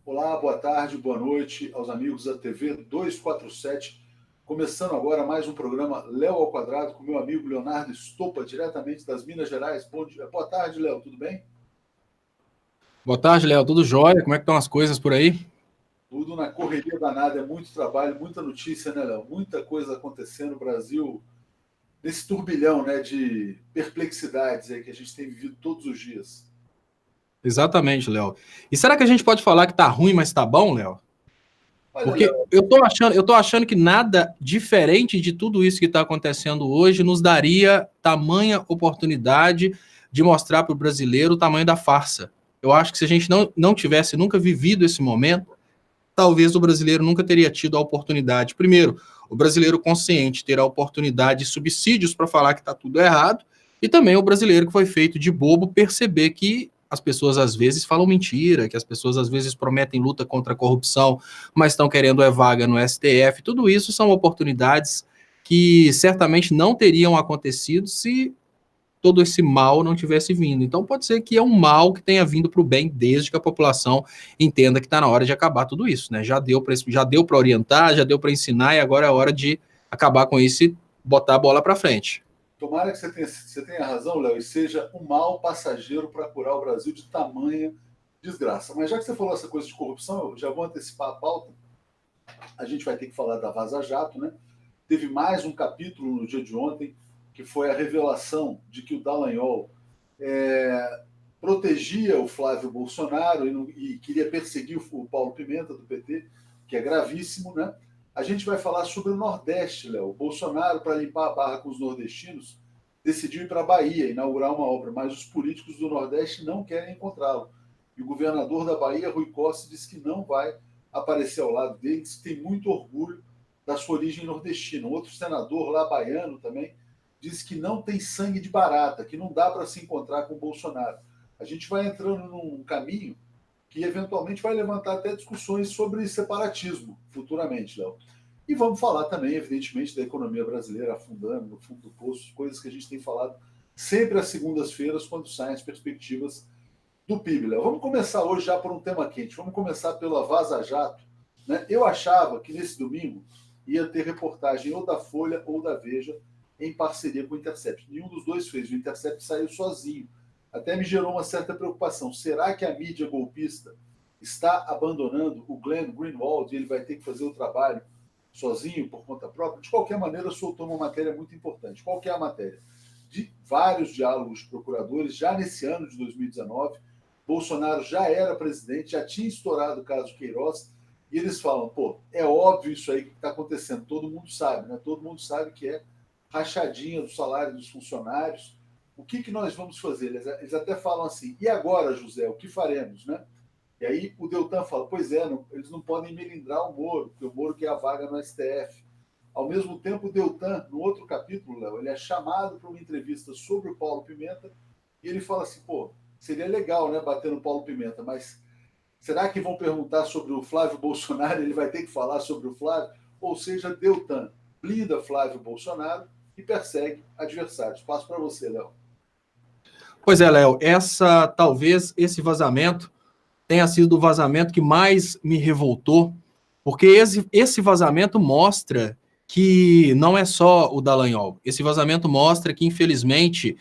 Olá, boa tarde, boa noite aos amigos da TV 247. Começando agora mais um programa Léo ao Quadrado com meu amigo Leonardo Estopa, diretamente das Minas Gerais. Bom dia. Boa tarde, Léo, tudo bem? Boa tarde, Léo. Tudo jóia? Como é que estão as coisas por aí? Tudo na correria danada, é muito trabalho, muita notícia, né, Léo? Muita coisa acontecendo no Brasil, nesse turbilhão, né, de perplexidades aí que a gente tem vivido todos os dias. Exatamente, Léo. E será que a gente pode falar que tá ruim, mas tá bom, Léo? Olha, Porque Léo, eu tô achando que nada diferente de tudo isso que está acontecendo hoje nos daria tamanha oportunidade de mostrar para o brasileiro o tamanho da farsa. Eu acho que se a gente não tivesse nunca vivido esse momento, talvez o brasileiro nunca teria tido a oportunidade. Primeiro, o brasileiro consciente ter a oportunidade de subsídios para falar que está tudo errado, e também o brasileiro que foi feito de bobo perceber que as pessoas às vezes falam mentira, que as pessoas às vezes prometem luta contra a corrupção, mas estão querendo vaga no STF. Tudo isso são oportunidades que certamente não teriam acontecido se todo esse mal não tivesse vindo. Então pode ser que é um mal que tenha vindo para o bem, desde que a população entenda que está na hora de acabar tudo isso, né? Já deu para orientar, já deu para ensinar e agora é a hora de acabar com isso e botar a bola para frente. tomara que você tenha razão, Léo, e seja um mal passageiro para curar o Brasil de tamanha desgraça. Mas já que você falou essa coisa de corrupção, eu já vou antecipar a pauta. A gente vai ter que falar da Vaza Jato, né? Teve mais um capítulo no dia de ontem, que foi a revelação de que o Dallagnol protegia o Flávio Bolsonaro e queria perseguir o Paulo Pimenta, do PT, que é gravíssimo, né? A gente vai falar sobre o Nordeste, Léo. O Bolsonaro, para limpar a barra com os nordestinos, decidiu ir para a Bahia, inaugurar uma obra, mas os políticos do Nordeste não querem encontrá-lo. E o governador da Bahia, Rui Costa, disse que não vai aparecer ao lado dele, disse que tem muito orgulho da sua origem nordestina. Um outro senador lá, baiano também, disse que não tem sangue de barata, que não dá para se encontrar com o Bolsonaro. A gente vai entrando num caminho que eventualmente vai levantar até discussões sobre separatismo futuramente, Léo. E vamos falar também, evidentemente, da economia brasileira afundando no fundo do poço, coisas que a gente tem falado sempre às segundas-feiras, quando saem as perspectivas do PIB, Léo. Vamos começar hoje já por um tema quente. Vamos começar pela Vaza Jato, né? Eu achava que nesse domingo ia ter reportagem ou da Folha ou da Veja em parceria com o Intercept. Nenhum dos dois fez. O Intercept saiu sozinho. Até me gerou uma certa preocupação. Será que a mídia golpista está abandonando o Glenn Greenwald e ele vai ter que fazer o trabalho sozinho, por conta própria? De qualquer maneira, soltou uma matéria muito importante. Qual que é a matéria? De vários diálogos de procuradores, já nesse ano de 2019, Bolsonaro já era presidente, já tinha estourado o caso Queiroz, e eles falam, pô, é óbvio isso aí que está acontecendo, todo mundo sabe, né? Todo mundo sabe que é rachadinha do salário dos funcionários. O que nós vamos fazer? Eles até falam assim, e agora, José, o que faremos, né? E aí o Deltan fala, pois é, eles não podem melindrar o Moro, porque o Moro quer a vaga no STF. Ao mesmo tempo, o Deltan, no outro capítulo, Léo, ele é chamado para uma entrevista sobre o Paulo Pimenta e ele fala assim, pô, seria legal, né, bater no Paulo Pimenta, mas será que vão perguntar sobre o Flávio Bolsonaro? Ele vai ter que falar sobre o Flávio? Ou seja, Deltan blinda Flávio Bolsonaro e persegue adversários. Passo para você, Léo. Pois é, Léo, talvez esse vazamento tenha sido o vazamento que mais me revoltou, porque esse vazamento mostra que não é só o Dallagnol. Esse vazamento mostra que, infelizmente,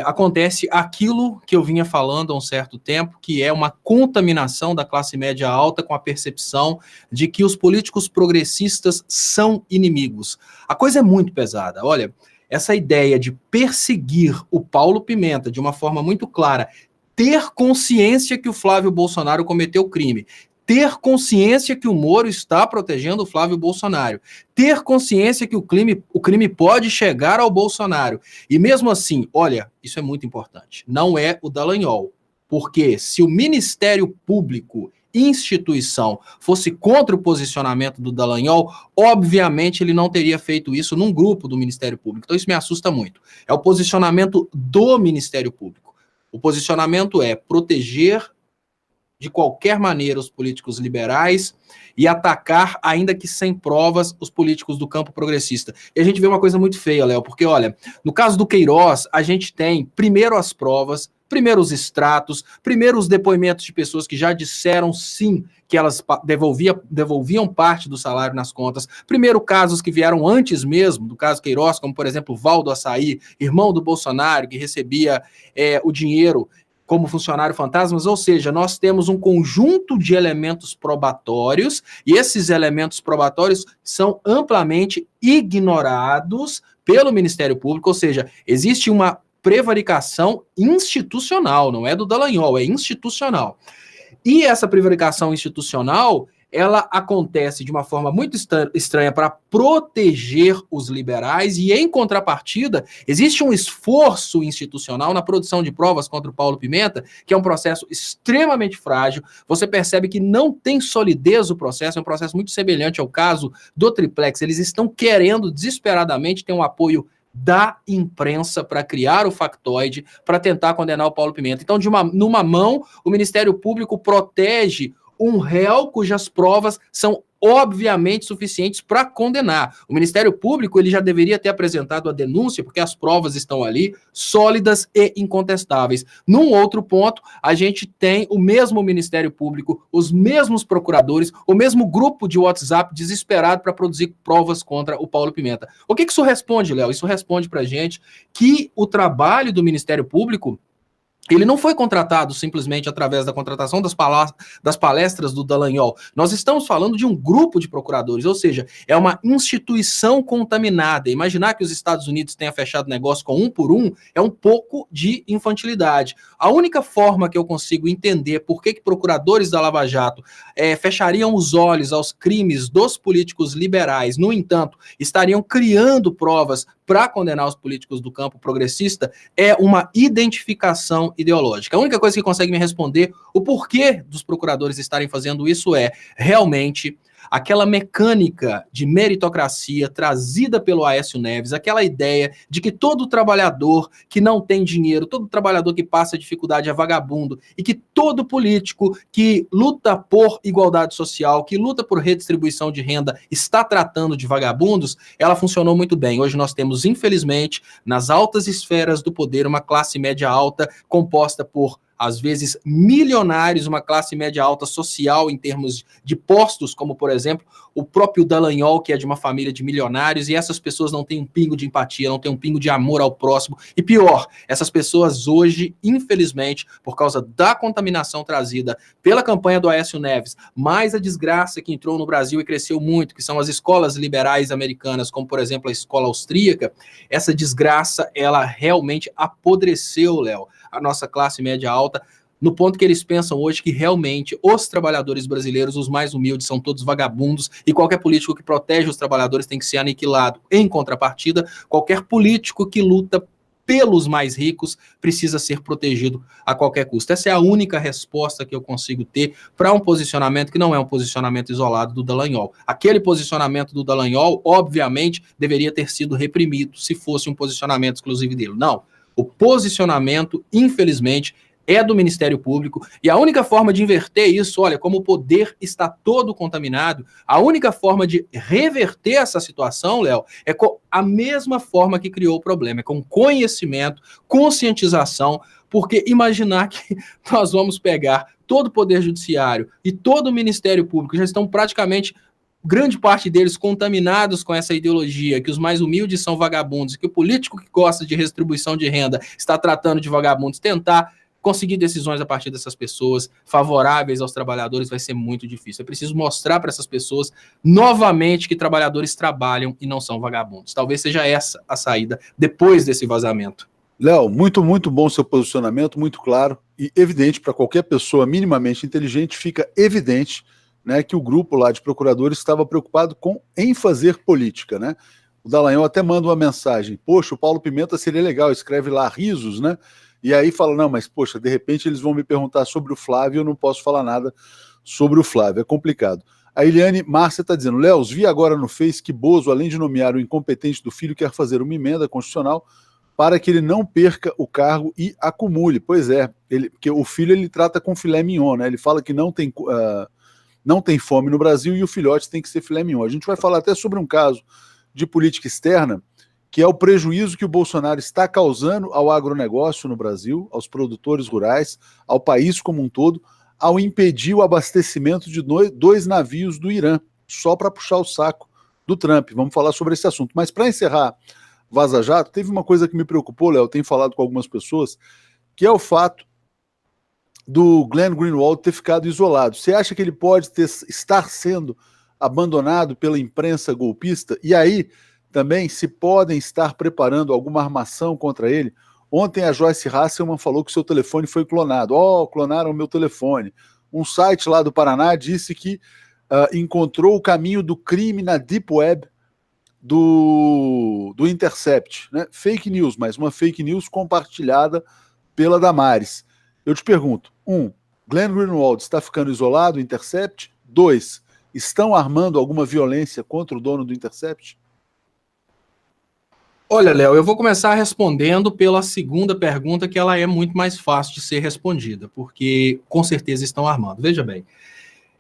acontece aquilo que eu vinha falando há um certo tempo, que é uma contaminação da classe média alta com a percepção de que os políticos progressistas são inimigos. A coisa é muito pesada. Olha, essa ideia de perseguir o Paulo Pimenta de uma forma muito clara, ter consciência que o Flávio Bolsonaro cometeu crime, ter consciência que o Moro está protegendo o Flávio Bolsonaro, ter consciência que o crime pode chegar ao Bolsonaro. E mesmo assim, olha, isso é muito importante, não é o Dallagnol, porque se o Ministério Público, instituição, fosse contra o posicionamento do Dallagnol, obviamente ele não teria feito isso num grupo do Ministério Público. Então isso me assusta muito. É o posicionamento do Ministério Público. O posicionamento é proteger de qualquer maneira os políticos liberais e atacar, ainda que sem provas, os políticos do campo progressista. E a gente vê uma coisa muito feia, Léo, porque, olha, no caso do Queiroz, a gente tem primeiro as provas, Primeiro os extratos, primeiro os depoimentos de pessoas que já disseram sim, que elas devolviam parte do salário nas contas. Primeiro casos que vieram antes mesmo, do caso Queiroz, como por exemplo o Valdo Açaí, irmão do Bolsonaro, que recebia o dinheiro como funcionário fantasmas, ou seja, nós temos um conjunto de elementos probatórios e esses elementos probatórios são amplamente ignorados pelo Ministério Público, ou seja, existe uma prevaricação institucional, não é do Dallagnol, é institucional. E essa prevaricação institucional, ela acontece de uma forma muito estranha para proteger os liberais e, em contrapartida, existe um esforço institucional na produção de provas contra o Paulo Pimenta, que é um processo extremamente frágil. Você percebe que não tem solidez o processo, é um processo muito semelhante ao caso do Triplex. Eles estão querendo desesperadamente ter um apoio da imprensa para criar o factoide, para tentar condenar o Paulo Pimenta. Então, numa mão, o Ministério Público protege um réu cujas provas são obviamente suficientes para condenar. O Ministério Público ele já deveria ter apresentado a denúncia, porque as provas estão ali, sólidas e incontestáveis. Num outro ponto, a gente tem o mesmo Ministério Público, os mesmos procuradores, o mesmo grupo de WhatsApp desesperado para produzir provas contra o Paulo Pimenta. O que isso responde, Léo? Isso responde para a gente que o trabalho do Ministério Público ele não foi contratado simplesmente através da contratação das palestras do Dallagnol. Nós estamos falando de um grupo de procuradores, ou seja, é uma instituição contaminada. Imaginar que os Estados Unidos tenha fechado negócio com um por um é um pouco de infantilidade. A única forma que eu consigo entender por que procuradores da Lava Jato fechariam os olhos aos crimes dos políticos liberais, no entanto, estariam criando provas para condenar os políticos do campo progressista, é uma identificação ideológica. A única coisa que consegue me responder o porquê dos procuradores estarem fazendo isso é realmente aquela mecânica de meritocracia trazida pelo Aécio Neves, aquela ideia de que todo trabalhador que não tem dinheiro, todo trabalhador que passa dificuldade é vagabundo e que todo político que luta por igualdade social, que luta por redistribuição de renda, está tratando de vagabundos, ela funcionou muito bem. Hoje nós temos, infelizmente, nas altas esferas do poder, uma classe média alta composta por às vezes milionários, uma classe média alta social em termos de postos, como por exemplo o próprio Dallagnol, que é de uma família de milionários, e essas pessoas não têm um pingo de empatia, não têm um pingo de amor ao próximo, e pior, essas pessoas hoje, infelizmente, por causa da contaminação trazida pela campanha do Aécio Neves, mais a desgraça que entrou no Brasil e cresceu muito, que são as escolas liberais americanas, como por exemplo a escola austríaca, essa desgraça, ela realmente apodreceu, Léo, a nossa classe média alta, no ponto que eles pensam hoje que realmente os trabalhadores brasileiros, os mais humildes, são todos vagabundos e qualquer político que protege os trabalhadores tem que ser aniquilado. Em contrapartida, qualquer político que luta pelos mais ricos precisa ser protegido a qualquer custo. Essa é a única resposta que eu consigo ter para um posicionamento que não é um posicionamento isolado do Dallagnol. Aquele posicionamento do Dallagnol, obviamente, deveria ter sido reprimido se fosse um posicionamento exclusivo dele. Não. O posicionamento, infelizmente, é do Ministério Público, e a única forma de inverter isso, olha, como o poder está todo contaminado, a única forma de reverter essa situação, Léo, é com a mesma forma que criou o problema, é com conhecimento, conscientização, porque imaginar que nós vamos pegar todo o Poder Judiciário e todo o Ministério Público, já estão praticamente grande parte deles contaminados com essa ideologia, que os mais humildes são vagabundos, que o político que gosta de redistribuição de renda está tratando de vagabundos, tentar conseguir decisões a partir dessas pessoas favoráveis aos trabalhadores vai ser muito difícil. É preciso mostrar para essas pessoas novamente que trabalhadores trabalham e não são vagabundos. Talvez seja essa a saída depois desse vazamento. Léo, muito, muito bom seu posicionamento, muito claro e evidente para qualquer pessoa minimamente inteligente, fica evidente, né, que o grupo lá de procuradores estava preocupado em fazer política, né? O Dallagnol até manda uma mensagem, poxa, o Paulo Pimenta seria legal, escreve lá risos, né? E aí fala, não, mas poxa, de repente eles vão me perguntar sobre o Flávio, eu não posso falar nada sobre o Flávio, é complicado. A Eliane Márcia está dizendo, Léo, vi agora no Face que Bozo, além de nomear o incompetente do filho, quer fazer uma emenda constitucional para que ele não perca o cargo e acumule. Pois é, porque o filho ele trata com filé mignon, né? Ele fala que não tem fome no Brasil e o filhote tem que ser filé mignon. A gente vai falar até sobre um caso de política externa que é o prejuízo que o Bolsonaro está causando ao agronegócio no Brasil, aos produtores rurais, ao país como um todo, ao impedir o abastecimento de 2 navios do Irã, só para puxar o saco do Trump. Vamos falar sobre esse assunto. Mas para encerrar Vaza Jato, teve uma coisa que me preocupou, Léo, eu tenho falado com algumas pessoas, que é o fato do Glenn Greenwald ter ficado isolado. Você acha que ele pode estar sendo abandonado pela imprensa golpista? E aí, também, se podem estar preparando alguma armação contra ele? Ontem a Joyce Hasselman falou que seu telefone foi clonado. Clonaram meu telefone. Um site lá do Paraná disse que encontrou o caminho do crime na Deep Web do Intercept. Né? Fake news, mas uma fake news compartilhada pela Damares. Eu te pergunto, Glenn Greenwald está ficando isolado do Intercept? 2, estão armando alguma violência contra o dono do Intercept? Olha, Léo, eu vou começar respondendo pela segunda pergunta, que ela é muito mais fácil de ser respondida, porque com certeza estão armando. Veja bem,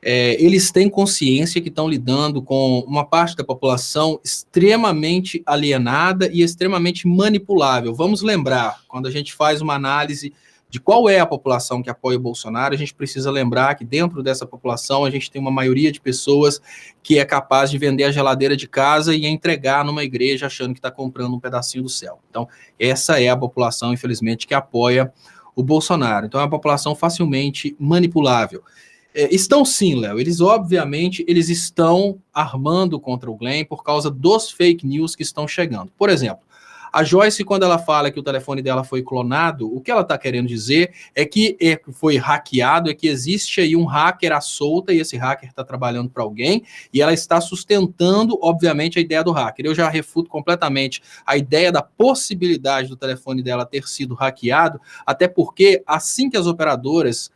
eles têm consciência que estão lidando com uma parte da população extremamente alienada e extremamente manipulável. Vamos lembrar, quando a gente faz uma análise de qual é a população que apoia o Bolsonaro, a gente precisa lembrar que dentro dessa população a gente tem uma maioria de pessoas que é capaz de vender a geladeira de casa e entregar numa igreja achando que está comprando um pedacinho do céu. Então, essa é a população, infelizmente, que apoia o Bolsonaro. Então, é uma população facilmente manipulável. Estão sim, Léo, eles estão armando contra o Glenn por causa dos fake news que estão chegando. Por exemplo, a Joyce, quando ela fala que o telefone dela foi clonado, o que ela está querendo dizer é que foi hackeado, é que existe aí um hacker à solta e esse hacker está trabalhando para alguém e ela está sustentando, obviamente, a ideia do hacker. Eu já refuto completamente a ideia da possibilidade do telefone dela ter sido hackeado, até porque assim que as operadoras...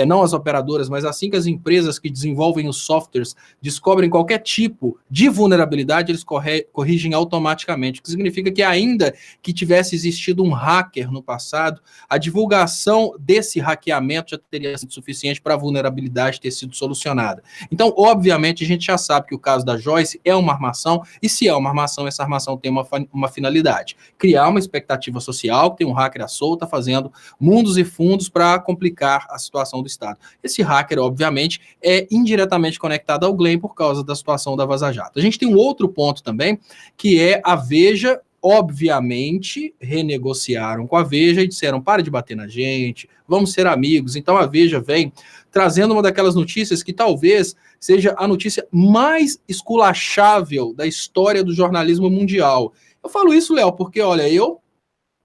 não as operadoras, mas assim que as empresas que desenvolvem os softwares descobrem qualquer tipo de vulnerabilidade, eles corrigem automaticamente, o que significa que ainda que tivesse existido um hacker no passado, a divulgação desse hackeamento já teria sido suficiente para a vulnerabilidade ter sido solucionada. Então, obviamente, a gente já sabe que o caso da Joyce é uma armação, e se é uma armação, essa armação tem uma finalidade, criar uma expectativa social, que tem um hacker à solta fazendo mundos e fundos para complicar a situação do Estado. Esse hacker, obviamente, é indiretamente conectado ao Glenn por causa da situação da Vaza Jato. A gente tem um outro ponto também, que é a Veja, obviamente, renegociaram com a Veja e disseram, para de bater na gente, vamos ser amigos. Então a Veja vem trazendo uma daquelas notícias que talvez seja a notícia mais esculachável da história do jornalismo mundial. Eu falo isso, Léo, porque, olha,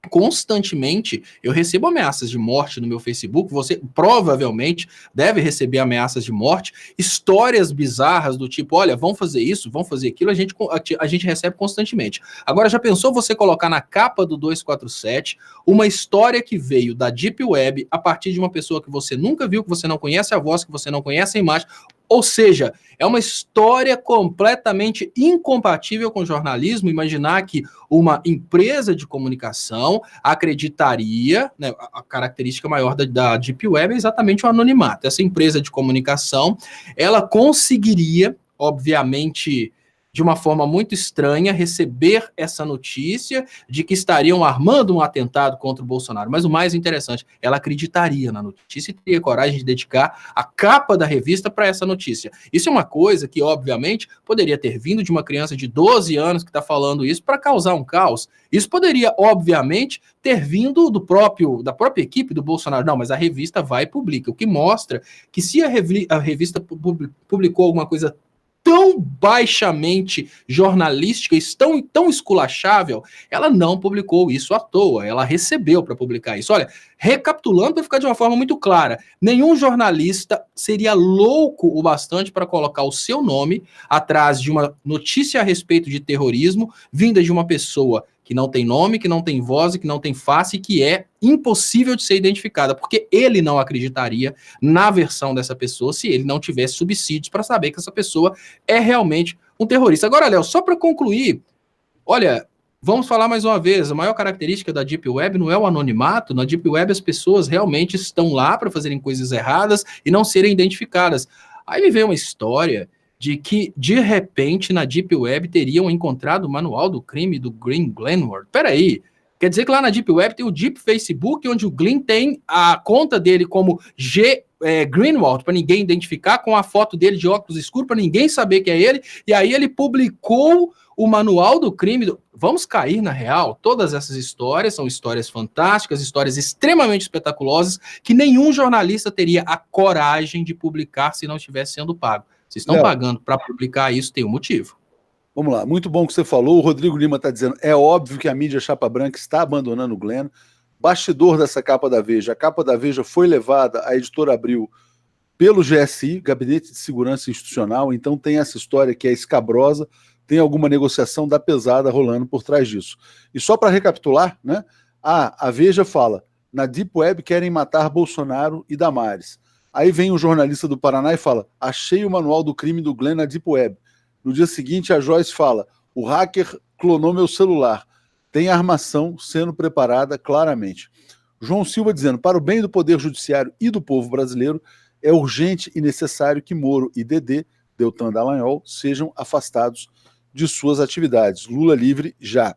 constantemente eu recebo ameaças de morte no meu Facebook, você provavelmente deve receber ameaças de morte, histórias bizarras do tipo, olha, vão fazer isso, vão fazer aquilo, a gente recebe constantemente. Agora, já pensou você colocar na capa do 247 uma história que veio da Deep Web a partir de uma pessoa que você nunca viu, que você não conhece a voz, que você não conhece a imagem, ou seja, é uma história completamente incompatível com o jornalismo, imaginar que uma empresa de comunicação acreditaria, né, a característica maior da Deep Web é exatamente o anonimato. Essa empresa de comunicação, ela conseguiria, obviamente, de uma forma muito estranha, receber essa notícia de que estariam armando um atentado contra o Bolsonaro. Mas o mais interessante, ela acreditaria na notícia e teria coragem de dedicar a capa da revista para essa notícia. Isso é uma coisa que, obviamente, poderia ter vindo de uma criança de 12 anos que está falando isso para causar um caos. Isso poderia, obviamente, ter vindo da própria equipe do Bolsonaro. Não, mas a revista vai e publica, o que mostra que se a revista publicou alguma coisa tão baixamente jornalística, tão esculachável, ela não publicou isso à toa, ela recebeu para publicar isso. Olha, recapitulando para ficar de uma forma muito clara, nenhum jornalista seria louco o bastante para colocar o seu nome atrás de uma notícia a respeito de terrorismo, vinda de uma pessoa que não tem nome, que não tem voz, que não tem face, que é impossível de ser identificada, porque ele não acreditaria na versão dessa pessoa se ele não tivesse subsídios para saber que essa pessoa é realmente um terrorista. Agora, Léo, só para concluir, olha, vamos falar mais uma vez, a maior característica da Deep Web não é o anonimato, na Deep Web as pessoas realmente estão lá para fazerem coisas erradas e não serem identificadas. Aí me vem uma história de que, de repente, na Deep Web teriam encontrado o manual do crime do Glenn Greenwald. Peraí, quer dizer que lá na Deep Web tem o Deep Facebook, onde o Glenn tem a conta dele como Greenwald, para ninguém identificar, com a foto dele de óculos escuros, para ninguém saber que é ele, e aí ele publicou o manual do crime. Vamos cair na real? Todas essas histórias são histórias fantásticas, histórias extremamente espetaculosas, que nenhum jornalista teria a coragem de publicar se não estivesse sendo pago. Vocês estão pagando para publicar isso, tem um motivo. Vamos lá, muito bom que você falou. O Rodrigo Lima está dizendo, é óbvio que a mídia chapa branca está abandonando o Glenn. Bastidor dessa capa da Veja. A capa da Veja foi levada à Editora Abril pelo GSI, Gabinete de Segurança Institucional, então tem essa história que é escabrosa, tem alguma negociação da pesada rolando por trás disso. E só para recapitular, né? A Veja fala, na Deep Web querem matar Bolsonaro e Damares. Aí vem o jornalista do Paraná e fala, achei o manual do crime do Glenn na Deep Web. No dia seguinte, a Joyce fala, o hacker clonou meu celular. Tem armação sendo preparada claramente. João Silva dizendo, para o bem do Poder Judiciário e do povo brasileiro, é urgente e necessário que Moro e Dedê, Deltan Dallagnol, sejam afastados de suas atividades. Lula livre já.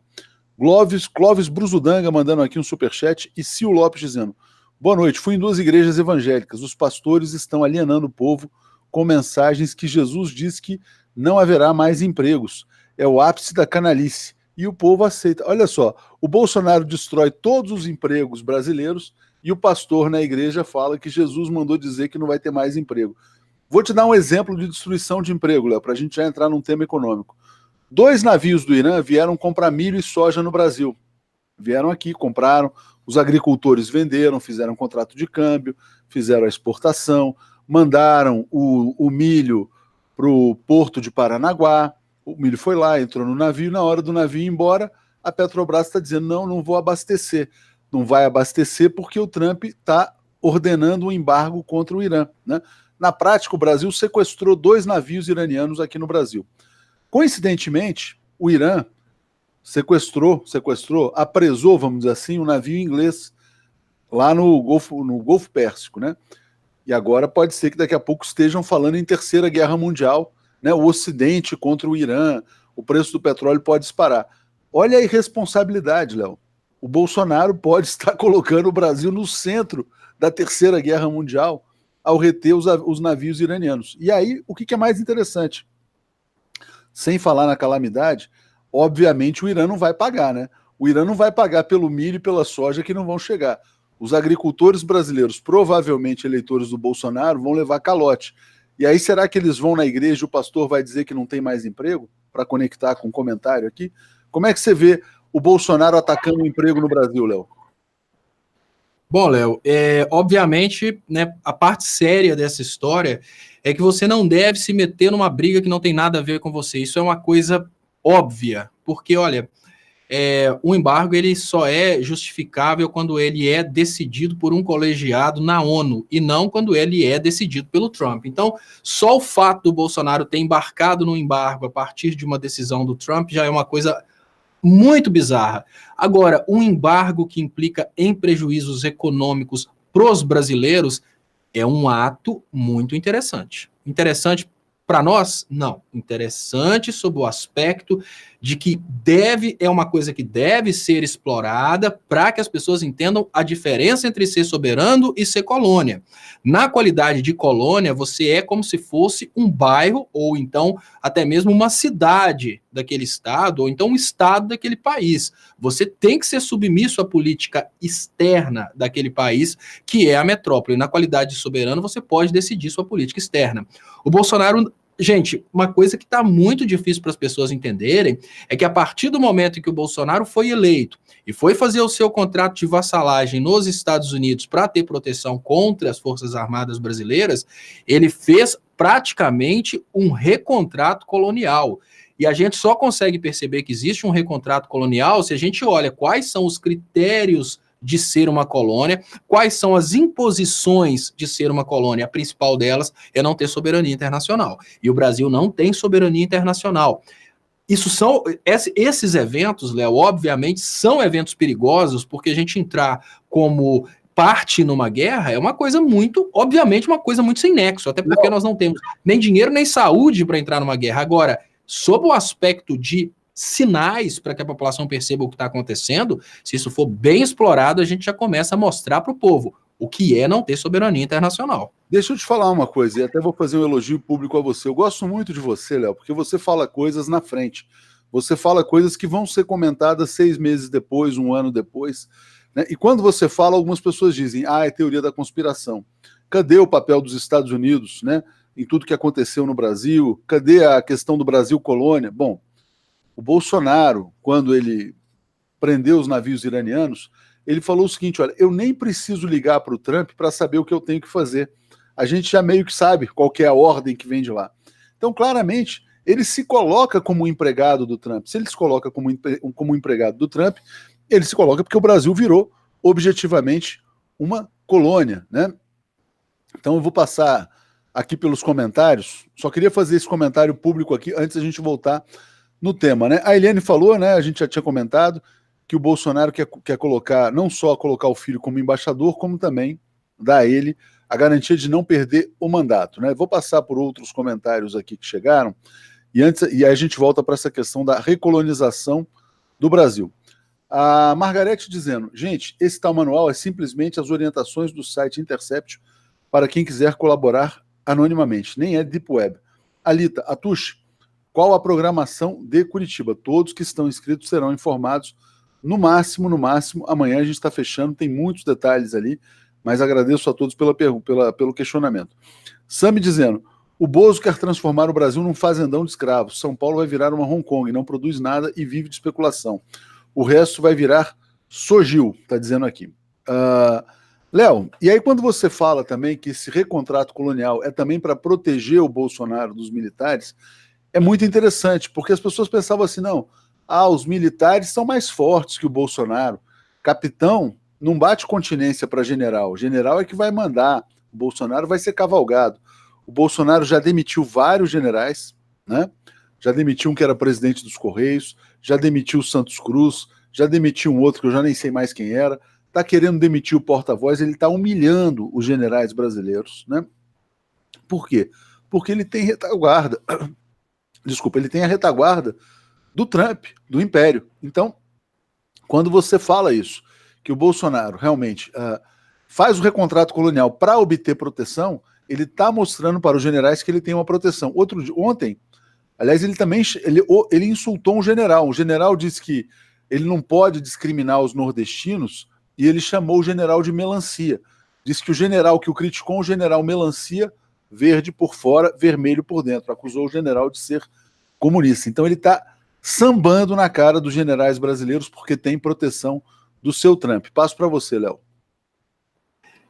Clóvis Brusudanga mandando aqui um superchat e Cio Lopes dizendo, boa noite, fui em 2 igrejas evangélicas, os pastores estão alienando o povo com mensagens que Jesus diz que não haverá mais empregos. É o ápice da canalice. E o povo aceita. Olha só, o Bolsonaro destrói todos os empregos brasileiros e o pastor na igreja fala que Jesus mandou dizer que não vai ter mais emprego. Vou te dar um exemplo de destruição de emprego, Léo, para a gente já entrar num tema econômico. 2 navios do Irã vieram comprar milho e soja no Brasil. Vieram aqui, compraram, os agricultores venderam, fizeram contrato de câmbio, fizeram a exportação, mandaram o milho para o porto de Paranaguá, o milho foi lá, entrou no navio, na hora do navio ir embora, a Petrobras está dizendo, não vou abastecer. Não vai abastecer porque o Trump está ordenando um embargo contra o Irã, né? Na prática, o Brasil sequestrou 2 navios iranianos aqui no Brasil. Coincidentemente, o Irã apresou, vamos dizer assim, um navio inglês lá no Golfo Pérsico, né? E agora pode ser que daqui a pouco estejam falando em Terceira Guerra Mundial, né? O Ocidente contra o Irã, o preço do petróleo pode disparar. Olha a irresponsabilidade, Léo. O Bolsonaro pode estar colocando o Brasil no centro da Terceira Guerra Mundial ao reter os navios iranianos. E aí, o que é mais interessante? Sem falar na calamidade, obviamente o Irã não vai pagar, né? O Irã não vai pagar pelo milho e pela soja que não vão chegar. Os agricultores brasileiros, provavelmente eleitores do Bolsonaro, vão levar calote. E aí, será que eles vão na igreja e o pastor vai dizer que não tem mais emprego? Para conectar com um comentário aqui. Como é que você vê o Bolsonaro atacando o emprego no Brasil, Léo? Bom, Léo, obviamente, né, a parte séria dessa história é que você não deve se meter numa briga que não tem nada a ver com você. Isso é uma coisa óbvia, porque, olha, o embargo ele só é justificável quando ele é decidido por um colegiado na ONU e não quando ele é decidido pelo Trump. Então, só o fato do Bolsonaro ter embarcado no embargo a partir de uma decisão do Trump já é uma coisa muito bizarra. Agora, um embargo que implica em prejuízos econômicos para os brasileiros é um ato muito interessante. Interessante para nós? Não. Interessante sob o aspecto de que é uma coisa que deve ser explorada para que as pessoas entendam a diferença entre ser soberano e ser colônia. Na qualidade de colônia, você é como se fosse um bairro ou então até mesmo uma cidade daquele estado ou então um estado daquele país. Você tem que ser submisso à política externa daquele país, que é a metrópole. Na qualidade de soberano, você pode decidir sua política externa. O Bolsonaro... Gente, uma coisa que está muito difícil para as pessoas entenderem é que a partir do momento em que o Bolsonaro foi eleito e foi fazer o seu contrato de vassalagem nos Estados Unidos para ter proteção contra as Forças Armadas brasileiras, ele fez praticamente um recontrato colonial. E a gente só consegue perceber que existe um recontrato colonial se a gente olha quais são os critérios de ser uma colônia, quais são as imposições de ser uma colônia. A principal delas é não ter soberania internacional. E o Brasil não tem soberania internacional. Esses eventos, Léo, obviamente, são eventos perigosos, porque a gente entrar como parte numa guerra é uma coisa muito, obviamente, uma coisa muito sem nexo, até porque nós não temos nem dinheiro nem saúde para entrar numa guerra. Agora, sob o aspecto de sinais para que a população perceba o que está acontecendo, se isso for bem explorado, a gente já começa a mostrar para o povo o que é não ter soberania internacional. Deixa eu te falar uma coisa, e até vou fazer um elogio público a você. Eu gosto muito de você, Léo, porque você fala coisas na frente. Você fala coisas que vão ser comentadas 6 meses depois, 1 ano depois, né? E quando você fala, algumas pessoas dizem, é teoria da conspiração. Cadê o papel dos Estados Unidos, né, em tudo que aconteceu no Brasil? Cadê a questão do Brasil colônia? Bom, o Bolsonaro, quando ele prendeu os navios iranianos, ele falou o seguinte, olha, eu nem preciso ligar para o Trump para saber o que eu tenho que fazer. A gente já meio que sabe qual que é a ordem que vem de lá. Então, claramente, ele se coloca como empregado do Trump. Se ele se coloca como empregado do Trump, ele se coloca porque o Brasil virou, objetivamente, uma colônia, né? Então eu vou passar aqui pelos comentários. Só queria fazer esse comentário público aqui antes da gente voltar no tema, né? A Eliane falou, né? A gente já tinha comentado que o Bolsonaro quer colocar, não só colocar o filho como embaixador, como também dar a ele a garantia de não perder o mandato, né? Vou passar por outros comentários aqui que chegaram e aí a gente volta para essa questão da recolonização do Brasil. A Margarete dizendo, gente, esse tal manual é simplesmente as orientações do site Intercept para quem quiser colaborar anonimamente, nem é Deep Web. Alita, Atush, qual a programação de Curitiba? Todos que estão inscritos serão informados no máximo, amanhã a gente está fechando, tem muitos detalhes ali, mas agradeço a todos pelo questionamento. Sami dizendo, o Bozo quer transformar o Brasil num fazendão de escravos, São Paulo vai virar uma Hong Kong, não produz nada e vive de especulação. O resto vai virar sojil, está dizendo aqui. Léo, e aí quando você fala também que esse recontrato colonial é também para proteger o Bolsonaro dos militares, é muito interessante, porque as pessoas pensavam assim, não, os militares são mais fortes que o Bolsonaro. Capitão não bate continência para general. General é que vai mandar. O Bolsonaro vai ser cavalgado. O Bolsonaro já demitiu vários generais, né? Já demitiu um que era presidente dos Correios, já demitiu o Santos Cruz, já demitiu um outro que eu já nem sei mais quem era, está querendo demitir o porta-voz, ele está humilhando os generais brasileiros, né? Por quê? Porque ele tem retaguarda. Desculpa, ele tem a retaguarda do Trump, do Império. Então, quando você fala isso, que o Bolsonaro realmente faz o recontrato colonial para obter proteção, ele está mostrando para os generais que ele tem uma proteção. Ontem, aliás, ele insultou um general. O general disse que ele não pode discriminar os nordestinos e ele chamou o general de melancia. Disse que o general que o criticou, o general melancia, verde por fora, vermelho por dentro. Acusou o general de ser comunista. Então ele está sambando na cara dos generais brasileiros porque tem proteção do seu Trump. Passo para você, Léo.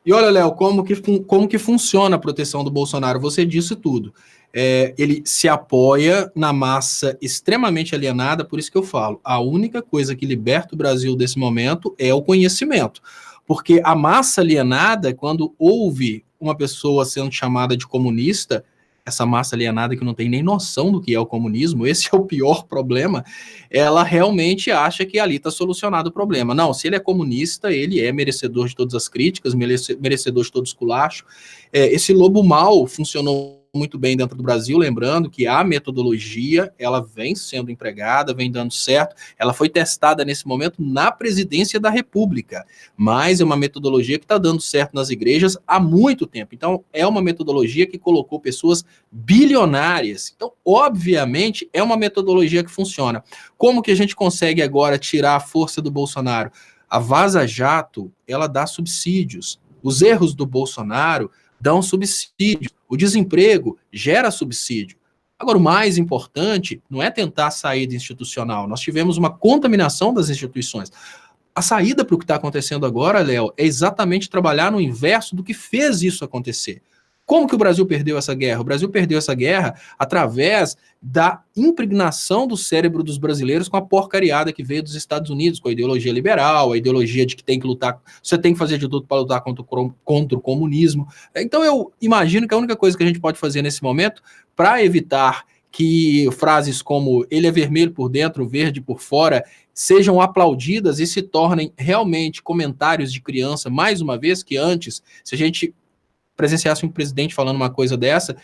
E olha, Léo, como que funciona a proteção do Bolsonaro? Você disse tudo. Ele se apoia na massa extremamente alienada, por isso que eu falo, a única coisa que liberta o Brasil desse momento é o conhecimento. Porque a massa alienada, quando ouve uma pessoa sendo chamada de comunista, essa massa alienada que não tem nem noção do que é o comunismo, esse é o pior problema, ela realmente acha que ali está solucionado o problema. Não, se ele é comunista, ele é merecedor de todas as críticas, merecedor de todo esculacho. Esse lobo mau funcionou muito bem dentro do Brasil, lembrando que a metodologia, ela vem sendo empregada, vem dando certo, ela foi testada nesse momento na presidência da República, mas é uma metodologia que está dando certo nas igrejas há muito tempo. Então, é uma metodologia que colocou pessoas bilionárias. Então, obviamente, é uma metodologia que funciona. Como que a gente consegue agora tirar a força do Bolsonaro? A Vaza Jato, ela dá subsídios. Os erros do Bolsonaro dão subsídio. O desemprego gera subsídio. Agora, o mais importante não é tentar a saída institucional. Nós tivemos uma contaminação das instituições. A saída para o que está acontecendo agora, Léo, é exatamente trabalhar no inverso do que fez isso acontecer. Como que o Brasil perdeu essa guerra? O Brasil perdeu essa guerra através da impregnação do cérebro dos brasileiros com a porcariada que veio dos Estados Unidos, com a ideologia liberal, a ideologia de que tem que lutar, você tem que fazer de tudo para lutar contra o comunismo. Então eu imagino que a única coisa que a gente pode fazer nesse momento para evitar que frases como ele é vermelho por dentro, verde por fora, sejam aplaudidas e se tornem realmente comentários de criança, mais uma vez que antes, se a gente presenciasse um presidente falando uma coisa dessa,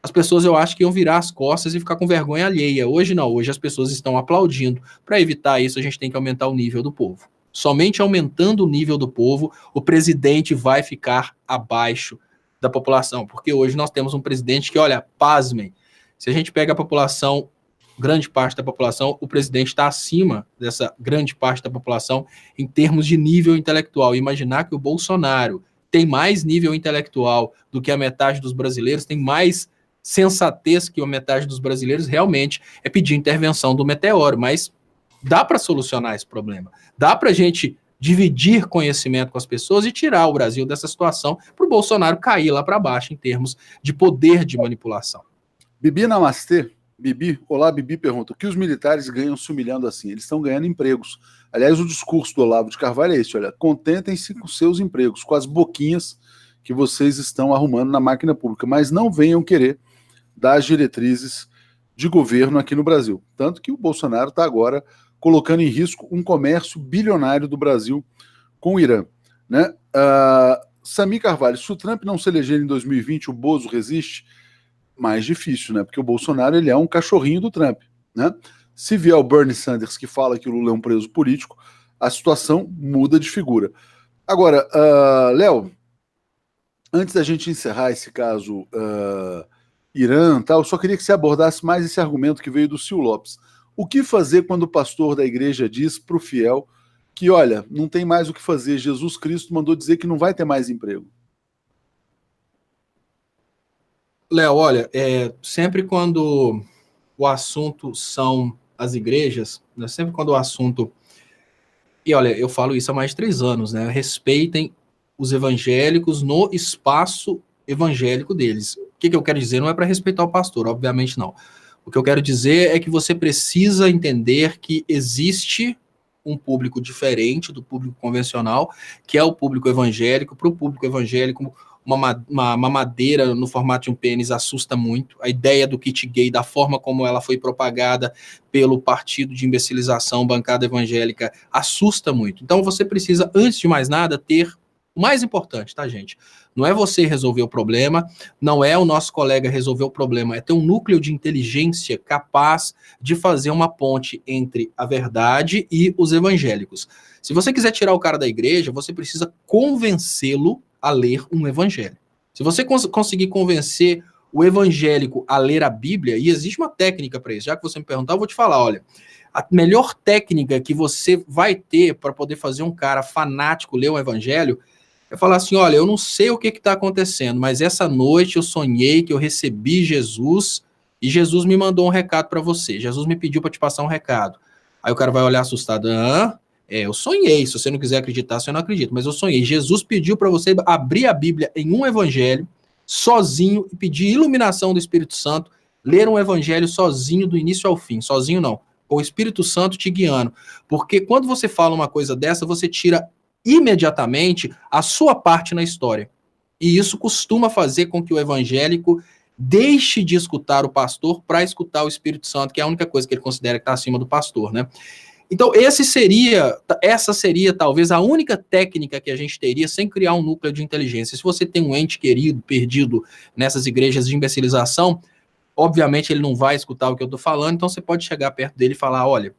as pessoas, eu acho, que iam virar as costas e ficar com vergonha alheia. Hoje não, hoje as pessoas estão aplaudindo. Para evitar isso, a gente tem que aumentar o nível do povo. Somente aumentando o nível do povo, o presidente vai ficar abaixo da população, porque hoje nós temos um presidente que, olha, pasmem, se a gente pega a população, grande parte da população, o presidente está acima dessa grande parte da população em termos de nível intelectual. Imaginar que o Bolsonaro tem mais nível intelectual do que a metade dos brasileiros, tem mais sensatez que a metade dos brasileiros, realmente é pedir intervenção do meteoro, mas dá para solucionar esse problema. Dá para a gente dividir conhecimento com as pessoas e tirar o Brasil dessa situação para o Bolsonaro cair lá para baixo em termos de poder de manipulação. Bibi Namastê, Bibi, olá, Bibi pergunta, o que os militares ganham se humilhando assim? Eles estão ganhando empregos. Aliás, o discurso do Olavo de Carvalho é esse, olha, contentem-se com seus empregos, com as boquinhas que vocês estão arrumando na máquina pública, mas não venham querer dar as diretrizes de governo aqui no Brasil. Tanto que o Bolsonaro está agora colocando em risco um comércio bilionário do Brasil com o Irã, né? Sami Carvalho, se o Trump não se eleger em 2020, o Bozo resiste? Mais difícil, né? Porque o Bolsonaro, ele é um cachorrinho do Trump, né? Se vier o Bernie Sanders, que fala que o Lula é um preso político, a situação muda de figura. Agora, Léo, antes da gente encerrar esse caso Irã, eu só queria que você abordasse mais esse argumento que veio do Sil Lopes. O que fazer quando o pastor da igreja diz para o fiel que, olha, não tem mais o que fazer, Jesus Cristo mandou dizer que não vai ter mais emprego? Léo, olha, sempre quando o assunto são as igrejas, né, sempre quando o assunto... E olha, eu falo isso há mais de 3 anos, né? Respeitem os evangélicos no espaço evangélico deles. O que eu quero dizer? Não é para respeitar o pastor, obviamente não. O que eu quero dizer é que você precisa entender que existe um público diferente do público convencional, que é o público evangélico. Para o público evangélico, uma mamadeira no formato de um pênis assusta muito. A ideia do kit gay, da forma como ela foi propagada pelo partido de imbecilização, bancada evangélica, assusta muito. Então você precisa, antes de mais nada, ter o mais importante, tá, gente? Não é você resolver o problema, não é o nosso colega resolver o problema, é ter um núcleo de inteligência capaz de fazer uma ponte entre a verdade e os evangélicos. Se você quiser tirar o cara da igreja, você precisa convencê-lo a ler um evangelho. Se você conseguir convencer o evangélico a ler a Bíblia, e existe uma técnica para isso, já que você me perguntar, eu vou te falar, olha, a melhor técnica que você vai ter para poder fazer um cara fanático ler um evangelho é falar assim, olha, eu não sei o que está acontecendo, mas essa noite eu sonhei que eu recebi Jesus e Jesus me mandou um recado para você. Jesus me pediu para te passar um recado. Aí o cara vai olhar assustado. Eu sonhei. Se você não quiser acreditar, você não acredita, mas eu sonhei. Jesus pediu para você abrir a Bíblia em um evangelho, sozinho, e pedir iluminação do Espírito Santo, ler um evangelho sozinho do início ao fim. Sozinho não, com o Espírito Santo te guiando. Porque quando você fala uma coisa dessa, você tira imediatamente a sua parte na história. E isso costuma fazer com que o evangélico deixe de escutar o pastor para escutar o Espírito Santo, que é a única coisa que ele considera que está acima do pastor, né? Então, essa seria talvez a única técnica que a gente teria sem criar um núcleo de inteligência. Se você tem um ente querido, perdido nessas igrejas de imbecilização, obviamente ele não vai escutar o que eu estou falando, então você pode chegar perto dele e falar, olha,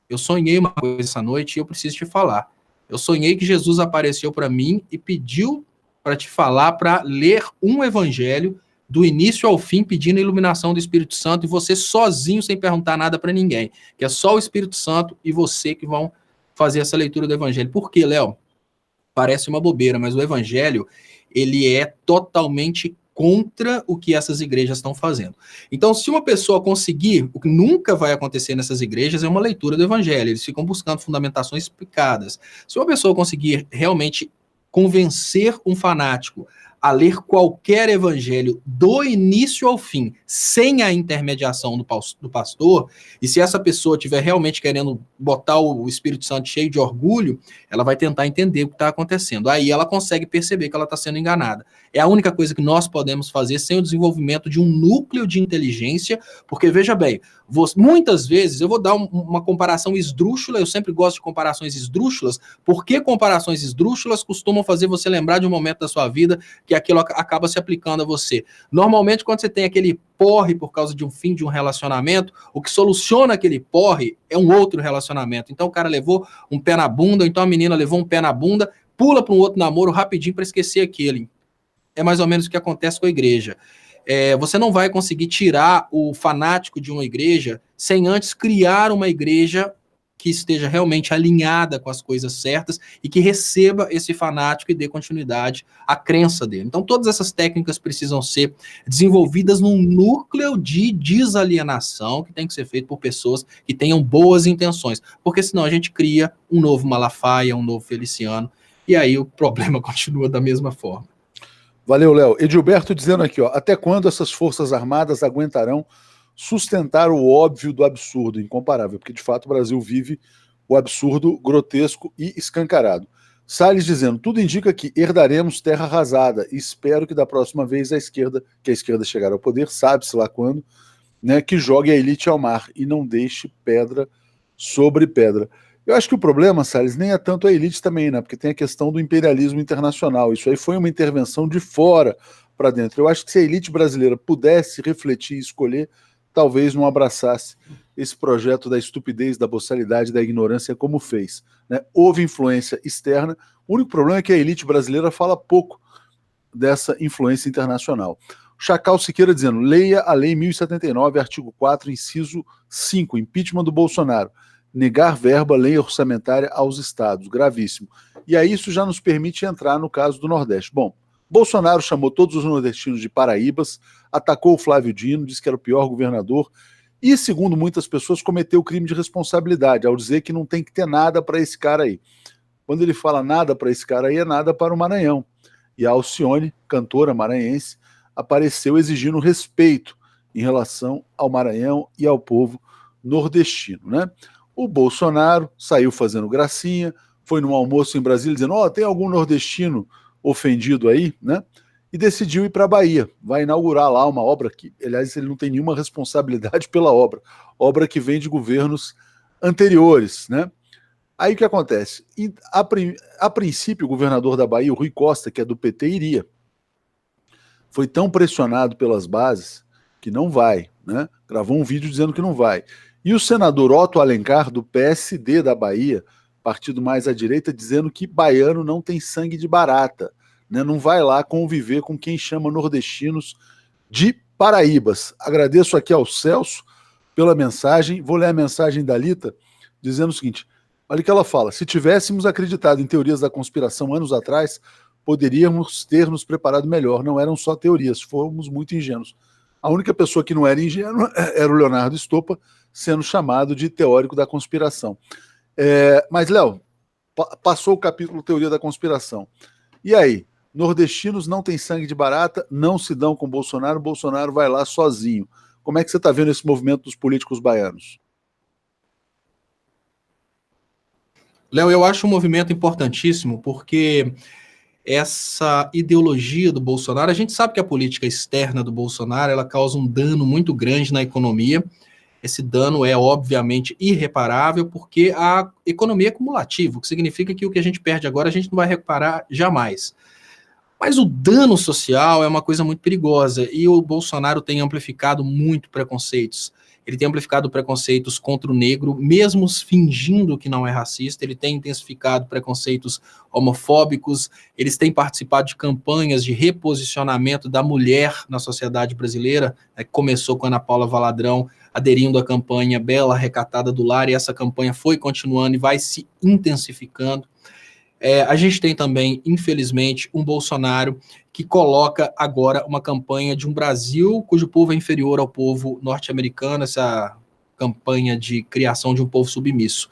eu sonhei uma coisa essa noite e eu preciso te falar. Eu sonhei que Jesus apareceu para mim e pediu para te falar, para ler um evangelho do início ao fim, pedindo a iluminação do Espírito Santo, e você sozinho, sem perguntar nada para ninguém, que é só o Espírito Santo e você que vão fazer essa leitura do evangelho. Por quê, Léo? Parece uma bobeira, mas o evangelho, ele é totalmente contra o que essas igrejas estão fazendo. Então, se uma pessoa conseguir, o que nunca vai acontecer nessas igrejas é uma leitura do evangelho, eles ficam buscando fundamentações explicadas. Se uma pessoa conseguir realmente convencer um fanático a ler qualquer evangelho do início ao fim, sem a intermediação do pastor, e se essa pessoa estiver realmente querendo botar o Espírito Santo cheio de orgulho, ela vai tentar entender o que está acontecendo. Aí ela consegue perceber que ela está sendo enganada. É a única coisa que nós podemos fazer sem o desenvolvimento de um núcleo de inteligência, porque, veja bem, muitas vezes, eu vou dar uma comparação esdrúxula, eu sempre gosto de comparações esdrúxulas, porque comparações esdrúxulas costumam fazer você lembrar de um momento da sua vida que aquilo acaba se aplicando a você. Normalmente, quando você tem aquele porre por causa de um fim de um relacionamento, o que soluciona aquele porre é um outro relacionamento. Então o cara levou um pé na bunda, ou então a menina levou um pé na bunda, pula para um outro namoro rapidinho para esquecer aquele. É mais ou menos o que acontece com a igreja. Você não vai conseguir tirar o fanático de uma igreja sem antes criar uma igreja que esteja realmente alinhada com as coisas certas e que receba esse fanático e dê continuidade à crença dele. Então, todas essas técnicas precisam ser desenvolvidas num núcleo de desalienação que tem que ser feito por pessoas que tenham boas intenções, porque senão a gente cria um novo Malafaia, um novo Feliciano, e aí o problema continua da mesma forma. Valeu, Léo. Edilberto dizendo aqui, ó, até quando essas forças armadas aguentarão sustentar o óbvio do absurdo, incomparável, porque de fato o Brasil vive o absurdo, grotesco e escancarado. Salles dizendo, tudo indica que herdaremos terra arrasada e espero que da próxima vez a esquerda chegar ao poder, sabe-se lá quando, né, que jogue a elite ao mar e não deixe pedra sobre pedra. Eu acho que o problema, Salles, nem é tanto a elite também, né? Porque tem a questão do imperialismo internacional. Isso aí foi uma intervenção de fora para dentro. Eu acho que se a elite brasileira pudesse refletir e escolher, talvez não abraçasse esse projeto da estupidez, da boçalidade, da ignorância como fez, né? Houve influência externa. O único problema é que a elite brasileira fala pouco dessa influência internacional. Chacal Siqueira dizendo, leia a Lei 1079, artigo 4, inciso 5, impeachment do Bolsonaro. Negar verba, lei orçamentária aos estados, gravíssimo. E aí isso já nos permite entrar no caso do Nordeste. Bom, Bolsonaro chamou todos os nordestinos de paraíbas, atacou o Flávio Dino, disse que era o pior governador e, segundo muitas pessoas, cometeu crime de responsabilidade ao dizer que não tem que ter nada para esse cara aí. Quando ele fala nada para esse cara aí, é nada para o Maranhão. E a Alcione, cantora maranhense, apareceu exigindo respeito em relação ao Maranhão e ao povo nordestino, né? O Bolsonaro saiu fazendo gracinha, foi num almoço em Brasília dizendo, ó, tem algum nordestino ofendido aí, né? E decidiu ir para a Bahia. Vai inaugurar lá uma obra que, aliás, ele não tem nenhuma responsabilidade pela obra que vem de governos anteriores, né? Aí o que acontece? A princípio, o governador da Bahia, o Rui Costa, que é do PT, iria. Foi tão pressionado pelas bases que não vai, né? Gravou um vídeo dizendo que não vai. E o senador Otto Alencar, do PSD da Bahia, partido mais à direita, dizendo que baiano não tem sangue de barata, né? Não vai lá conviver com quem chama nordestinos de paraíbas. Agradeço aqui ao Celso pela mensagem. Vou ler a mensagem da Lita, dizendo o seguinte, olha o que ela fala, se tivéssemos acreditado em teorias da conspiração anos atrás, poderíamos ter nos preparado melhor. Não eram só teorias, fomos muito ingênuos. A única pessoa que não era ingênua era o Leonardo Stoppa, sendo chamado de teórico da conspiração. Mas, Léo, passou o capítulo Teoria da Conspiração. E aí? Nordestinos não têm sangue de barata, não se dão com Bolsonaro, Bolsonaro vai lá sozinho. Como é que você está vendo esse movimento dos políticos baianos? Léo, eu acho um movimento importantíssimo, porque essa ideologia do Bolsonaro, a gente sabe que a política externa do Bolsonaro, ela causa um dano muito grande na economia. Esse dano é, obviamente, irreparável, porque a economia é cumulativa, o que significa que o que a gente perde agora, a gente não vai recuperar jamais. Mas o dano social é uma coisa muito perigosa, e o Bolsonaro tem amplificado muito preconceitos. Ele tem amplificado preconceitos contra o negro, mesmo fingindo que não é racista, ele tem intensificado preconceitos homofóbicos, eles têm participado de campanhas de reposicionamento da mulher na sociedade brasileira, que começou com a Ana Paula Valadrão aderindo à campanha Bela Recatada do Lar, e essa campanha foi continuando e vai se intensificando. A gente tem também, infelizmente, um Bolsonaro que coloca agora uma campanha de um Brasil cujo povo é inferior ao povo norte-americano, essa campanha de criação de um povo submisso.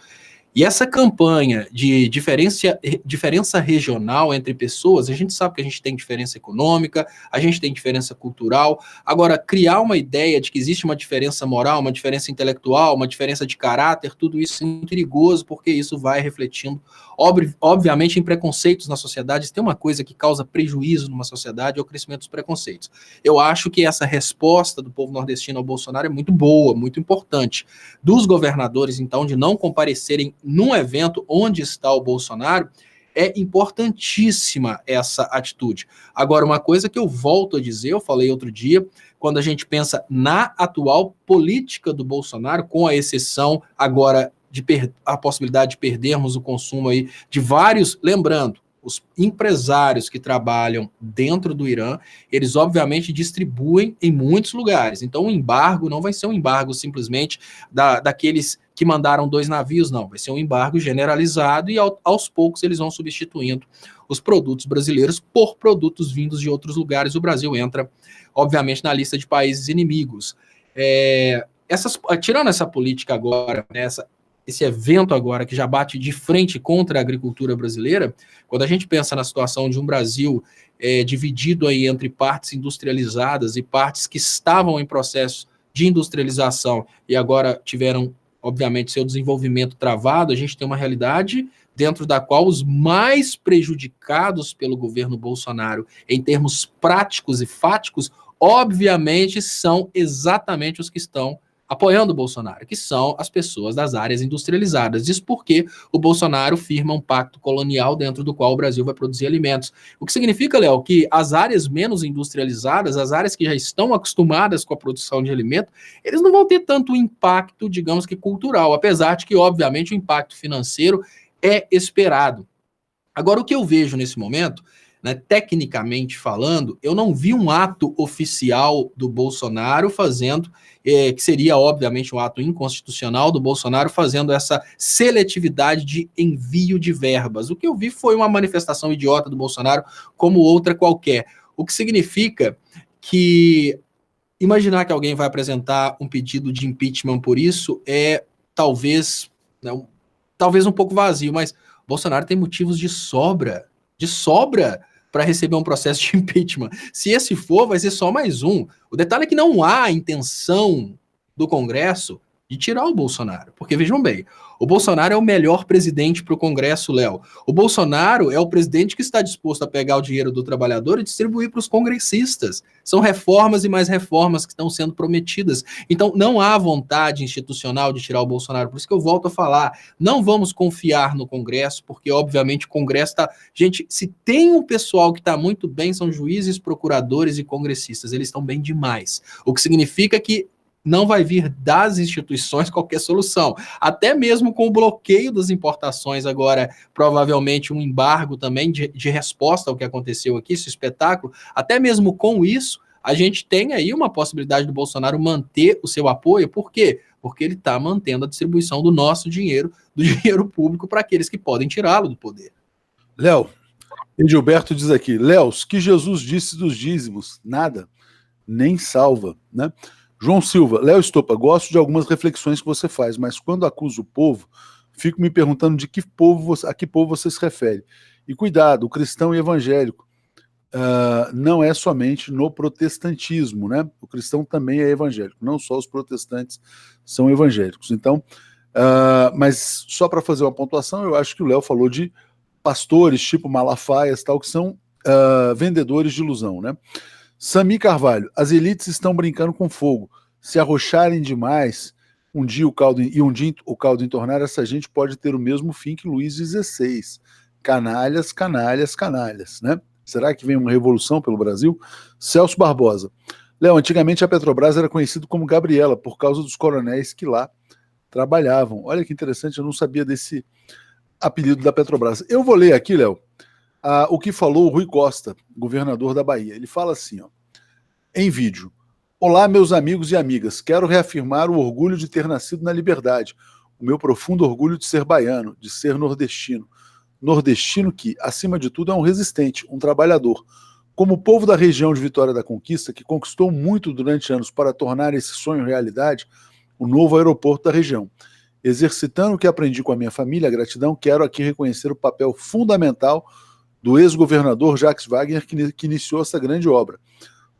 E essa campanha de diferença regional entre pessoas, a gente sabe que a gente tem diferença econômica, a gente tem diferença cultural. Agora, criar uma ideia de que existe uma diferença moral, uma diferença intelectual, uma diferença de caráter, tudo isso é muito perigoso, porque isso vai refletindo, obviamente, em preconceitos na sociedade. Se tem uma coisa que causa prejuízo numa sociedade, é o crescimento dos preconceitos. Eu acho que essa resposta do povo nordestino ao Bolsonaro é muito boa, muito importante. Dos governadores, então, de não comparecerem num evento onde está o Bolsonaro, é importantíssima essa atitude. Agora, uma coisa que eu volto a dizer, eu falei outro dia, quando a gente pensa na atual política do Bolsonaro, com a exceção agora de a possibilidade de perdermos o consumo aí de vários, lembrando, os empresários que trabalham dentro do Irã, eles obviamente distribuem em muitos lugares. Então o embargo não vai ser um embargo simplesmente daqueles que mandaram 2 navios, não. Vai ser um embargo generalizado e aos poucos eles vão substituindo os produtos brasileiros por produtos vindos de outros lugares. O Brasil entra, obviamente, na lista de países inimigos. Tirando essa política agora, né, esse evento agora que já bate de frente contra a agricultura brasileira, quando a gente pensa na situação de um Brasil dividido aí entre partes industrializadas e partes que estavam em processo de industrialização e agora tiveram, obviamente, seu desenvolvimento travado, a gente tem uma realidade dentro da qual os mais prejudicados pelo governo Bolsonaro, em termos práticos e fáticos, obviamente são exatamente os que estão apoiando o Bolsonaro, que são as pessoas das áreas industrializadas. Isso porque o Bolsonaro firma um pacto colonial dentro do qual o Brasil vai produzir alimentos. O que significa, Léo, que as áreas menos industrializadas, as áreas que já estão acostumadas com a produção de alimento, eles não vão ter tanto impacto, digamos que cultural, apesar de que, obviamente, o impacto financeiro é esperado. Agora, o que eu vejo nesse momento, né, tecnicamente falando, eu não vi um ato oficial do Bolsonaro fazendo, que seria, obviamente, um ato inconstitucional do Bolsonaro fazendo essa seletividade de envio de verbas. O que eu vi foi uma manifestação idiota do Bolsonaro como outra qualquer. O que significa que imaginar que alguém vai apresentar um pedido de impeachment por isso é talvez um pouco vazio, mas Bolsonaro tem motivos de sobra para receber um processo de impeachment. Se esse for, vai ser só mais um. O detalhe é que não há intenção do Congresso de tirar o Bolsonaro. Porque, vejam bem, o Bolsonaro é o melhor presidente para o Congresso, Léo. O Bolsonaro é o presidente que está disposto a pegar o dinheiro do trabalhador e distribuir para os congressistas. São reformas e mais reformas que estão sendo prometidas. Então, não há vontade institucional de tirar o Bolsonaro. Por isso que eu volto a falar, não vamos confiar no Congresso, porque, obviamente, o Congresso está... Gente, se tem um pessoal que está muito bem, são juízes, procuradores e congressistas. Eles estão bem demais. O que significa que não vai vir das instituições qualquer solução. Até mesmo com o bloqueio das importações agora, provavelmente um embargo também de resposta ao que aconteceu aqui, esse espetáculo, até mesmo com isso, a gente tem aí uma possibilidade do Bolsonaro manter o seu apoio. Por quê? Porque ele está mantendo a distribuição do nosso dinheiro, do dinheiro público, para aqueles que podem tirá-lo do poder. Léo, Edilberto diz aqui, Léo, que Jesus disse dos dízimos, nada, nem salva, né? João Silva, Léo Estopa, gosto de algumas reflexões que você faz, mas quando acuso o povo, fico me perguntando a que povo você se refere. E cuidado, o cristão e evangélico não é somente no protestantismo, né? O cristão também é evangélico, não só os protestantes são evangélicos. Então, mas só para fazer uma pontuação, eu acho que o Léo falou de pastores tipo Malafaias, tal, que são vendedores de ilusão, né? Sami Carvalho, as elites estão brincando com fogo. Se arrocharem demais, um dia o caldo entornar, essa gente pode ter o mesmo fim que Luís XVI. Canalhas, canalhas, canalhas, né? Será que vem uma revolução pelo Brasil? Celso Barbosa. Léo, antigamente a Petrobras era conhecida como Gabriela, por causa dos coronéis que lá trabalhavam. Olha que interessante, eu não sabia desse apelido da Petrobras. Eu vou ler aqui, Léo, o que falou o Rui Costa, governador da Bahia. Ele fala assim, ó, em vídeo. Olá, meus amigos e amigas. Quero reafirmar o orgulho de ter nascido na liberdade. O meu profundo orgulho de ser baiano, de ser nordestino. Nordestino que, acima de tudo, é um resistente, um trabalhador. Como povo da região de Vitória da Conquista, que conquistou muito durante anos para tornar esse sonho realidade, o novo aeroporto da região. Exercitando o que aprendi com a minha família, a gratidão, quero aqui reconhecer o papel fundamental do ex-governador Jacques Wagner, que iniciou essa grande obra,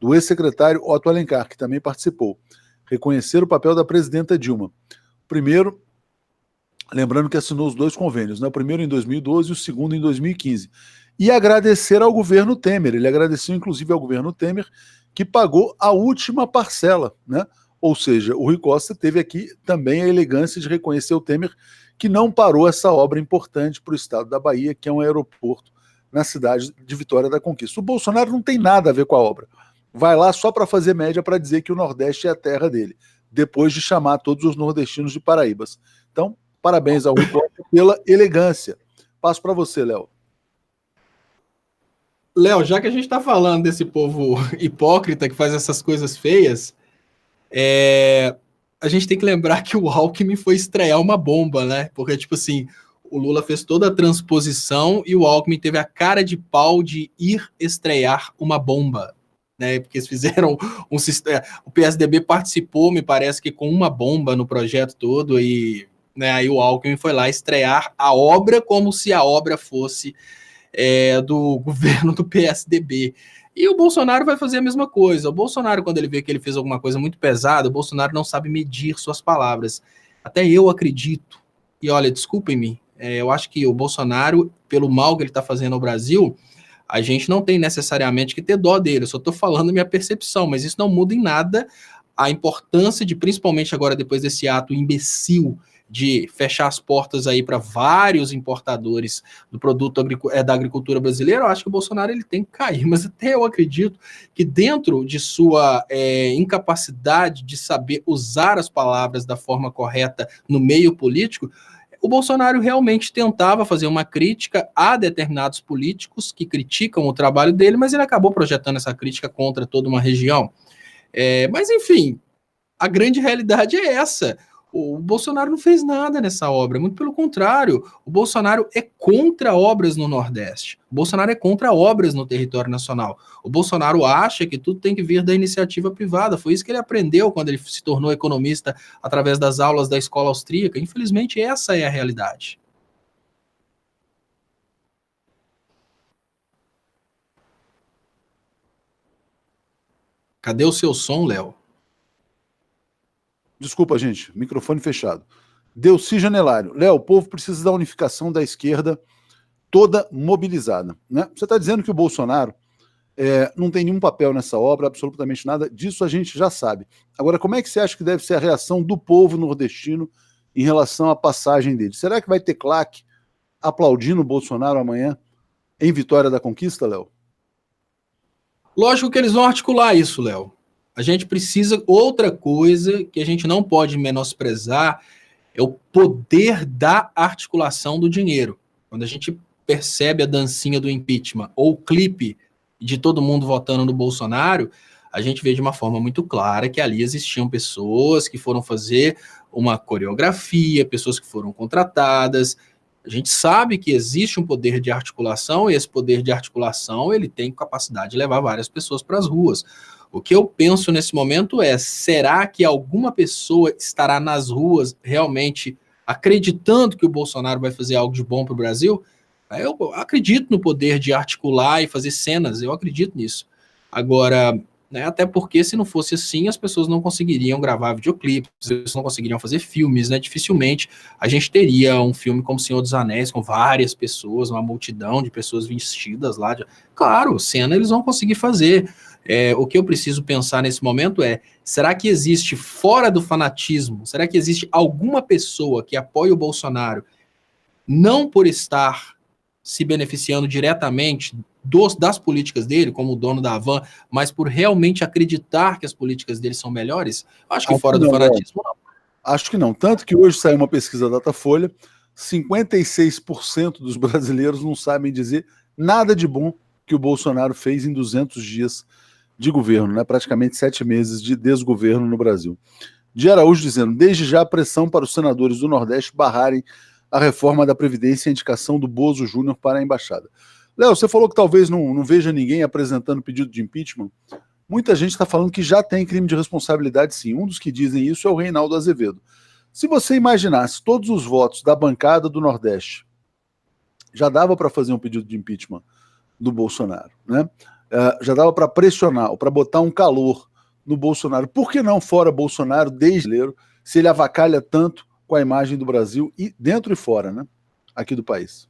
do ex-secretário Otto Alencar, que também participou. Reconhecer o papel da presidenta Dilma. Primeiro, lembrando que assinou os 2 convênios, né? O primeiro em 2012 e o segundo em 2015. E agradecer ao governo Temer. Ele agradeceu, inclusive, ao governo Temer, que pagou a última parcela, né? Ou seja, o Rui Costa teve aqui também a elegância de reconhecer o Temer, que não parou essa obra importante para o estado da Bahia, que é um aeroporto na cidade de Vitória da Conquista. O Bolsonaro não tem nada a ver com a obra. Vai lá só para fazer média para dizer que o Nordeste é a terra dele, depois de chamar todos os nordestinos de Paraíbas. Então, parabéns ao Rui Costa pela elegância. Passo para você, Léo. Léo, já que a gente está falando desse povo hipócrita que faz essas coisas feias, a gente tem que lembrar que o Alckmin foi estrear uma bomba, né? Porque, tipo assim, o Lula fez toda a transposição e o Alckmin teve a cara de pau de ir estrear uma bomba, né? Porque eles fizeram um sistema. O PSDB participou, me parece que com uma bomba no projeto todo, e né, aí o Alckmin foi lá estrear a obra como se a obra fosse do governo do PSDB. E o Bolsonaro vai fazer a mesma coisa. O Bolsonaro, quando ele vê que ele fez alguma coisa muito pesada, o Bolsonaro não sabe medir suas palavras. Até eu acredito. E olha, desculpem-me, eu acho que o Bolsonaro, pelo mal que ele está fazendo ao Brasil, a gente não tem necessariamente que ter dó dele. Eu só estou falando a minha percepção, mas isso não muda em nada a importância de, principalmente agora depois desse ato imbecil de fechar as portas aí para vários importadores do produto da agricultura brasileira. Eu acho que o Bolsonaro ele tem que cair, mas até eu acredito que dentro de sua incapacidade de saber usar as palavras da forma correta no meio político, o Bolsonaro realmente tentava fazer uma crítica a determinados políticos que criticam o trabalho dele, mas ele acabou projetando essa crítica contra toda uma região. Mas, enfim, a grande realidade é essa. O Bolsonaro não fez nada nessa obra, muito pelo contrário. O Bolsonaro é contra obras no Nordeste. O Bolsonaro é contra obras no território nacional. O Bolsonaro acha que tudo tem que vir da iniciativa privada. Foi isso que ele aprendeu quando ele se tornou economista através das aulas da escola austríaca. Infelizmente, essa é a realidade. Cadê o seu som, Léo? Desculpa, gente, microfone fechado. Delcy Janelário. Léo, o povo precisa da unificação da esquerda toda mobilizada, né? Você está dizendo que o Bolsonaro não tem nenhum papel nessa obra, absolutamente nada, disso a gente já sabe. Agora, como é que você acha que deve ser a reação do povo nordestino em relação à passagem dele? Será que vai ter claque aplaudindo o Bolsonaro amanhã em Vitória da Conquista, Léo? Lógico que eles vão articular isso, Léo. A gente precisa, outra coisa que a gente não pode menosprezar é o poder da articulação do dinheiro. Quando a gente percebe a dancinha do impeachment ou o clipe de todo mundo votando no Bolsonaro, a gente vê de uma forma muito clara que ali existiam pessoas que foram fazer uma coreografia, pessoas que foram contratadas. A gente sabe que existe um poder de articulação e esse poder de articulação ele tem capacidade de levar várias pessoas para as ruas. O que eu penso nesse momento é, será que alguma pessoa estará nas ruas realmente acreditando que o Bolsonaro vai fazer algo de bom para o Brasil? Eu acredito no poder de articular e fazer cenas, eu acredito nisso. Agora, né, até porque se não fosse assim, as pessoas não conseguiriam gravar videoclipes, as pessoas não conseguiriam fazer filmes, né? Dificilmente a gente teria um filme como Senhor dos Anéis, com várias pessoas, uma multidão de pessoas vestidas lá. Claro, cena eles vão conseguir fazer. O que eu preciso pensar nesse momento é, será que existe, fora do fanatismo, será que existe alguma pessoa que apoie o Bolsonaro, não por estar se beneficiando diretamente das políticas dele, como o dono da Havan, mas por realmente acreditar que as políticas dele são melhores? Acho que fora do fanatismo, não. Acho que não. Tanto que hoje saiu uma pesquisa da Datafolha, 56% dos brasileiros não sabem dizer nada de bom que o Bolsonaro fez em 200 dias de governo, né? Praticamente 7 meses de desgoverno no Brasil. De Araújo dizendo, desde já a pressão para os senadores do Nordeste barrarem a reforma da Previdência e a indicação do Bozo Júnior para a embaixada. Léo, você falou que talvez não veja ninguém apresentando pedido de impeachment. Muita gente está falando que já tem crime de responsabilidade, sim. Um dos que dizem isso é o Reinaldo Azevedo. Se você imaginasse todos os votos da bancada do Nordeste, já dava para fazer um pedido de impeachment do Bolsonaro, né? Já dava para pressionar, ou para botar um calor no Bolsonaro. Por que não fora Bolsonaro, desde se ele avacalha tanto com a imagem do Brasil, e dentro e fora, né? Aqui do país.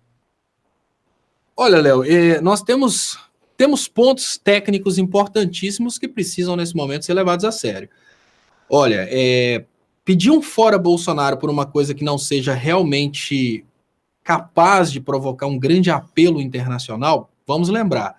Olha, Léo, nós temos pontos técnicos importantíssimos que precisam, nesse momento, ser levados a sério. Olha, pedir um fora Bolsonaro por uma coisa que não seja realmente capaz de provocar um grande apelo internacional, vamos lembrar,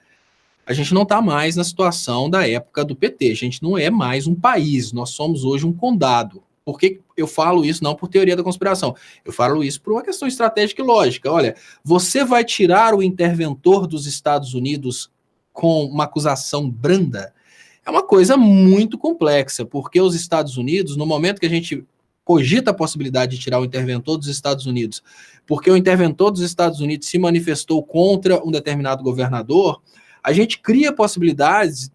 a gente não está mais na situação da época do PT, a gente não é mais um país, nós somos hoje um condado. Por que eu falo isso? Não por teoria da conspiração, eu falo isso por uma questão estratégica e lógica. Olha, você vai tirar o interventor dos Estados Unidos com uma acusação branda? É uma coisa muito complexa, porque os Estados Unidos, no momento que a gente cogita a possibilidade de tirar o interventor dos Estados Unidos, porque o interventor dos Estados Unidos se manifestou contra um determinado governador, a gente cria possibilidades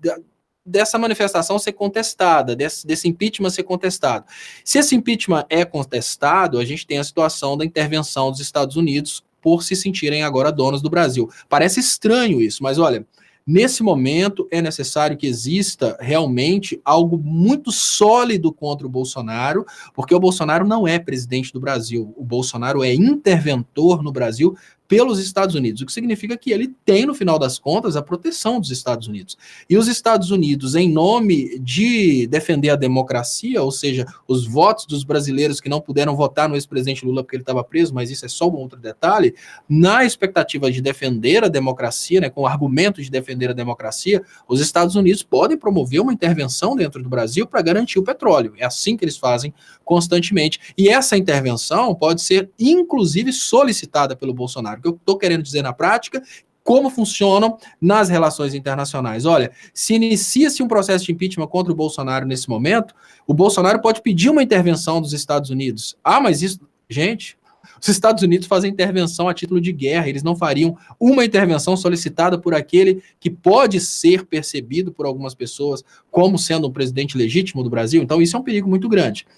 dessa manifestação ser contestada, desse impeachment ser contestado. Se esse impeachment é contestado, a gente tem a situação da intervenção dos Estados Unidos por se sentirem agora donos do Brasil. Parece estranho isso, mas olha, nesse momento é necessário que exista realmente algo muito sólido contra o Bolsonaro, porque o Bolsonaro não é presidente do Brasil, o Bolsonaro é interventor no Brasil pelos Estados Unidos, o que significa que ele tem, no final das contas, a proteção dos Estados Unidos. E os Estados Unidos, em nome de defender a democracia, ou seja, os votos dos brasileiros que não puderam votar no ex-presidente Lula porque ele estava preso, mas isso é só um outro detalhe, na expectativa de defender a democracia, né, com o argumento de defender a democracia, os Estados Unidos podem promover uma intervenção dentro do Brasil para garantir o petróleo. É assim que eles fazem constantemente. E essa intervenção pode ser, inclusive, solicitada pelo Bolsonaro. O que eu estou querendo dizer na prática, como funcionam nas relações internacionais. Olha, se inicia-se um processo de impeachment contra o Bolsonaro nesse momento, o Bolsonaro pode pedir uma intervenção dos Estados Unidos. Ah, mas isso... Gente, os Estados Unidos fazem intervenção a título de guerra, eles não fariam uma intervenção solicitada por aquele que pode ser percebido por algumas pessoas como sendo um presidente legítimo do Brasil. Então isso é um perigo muito grande.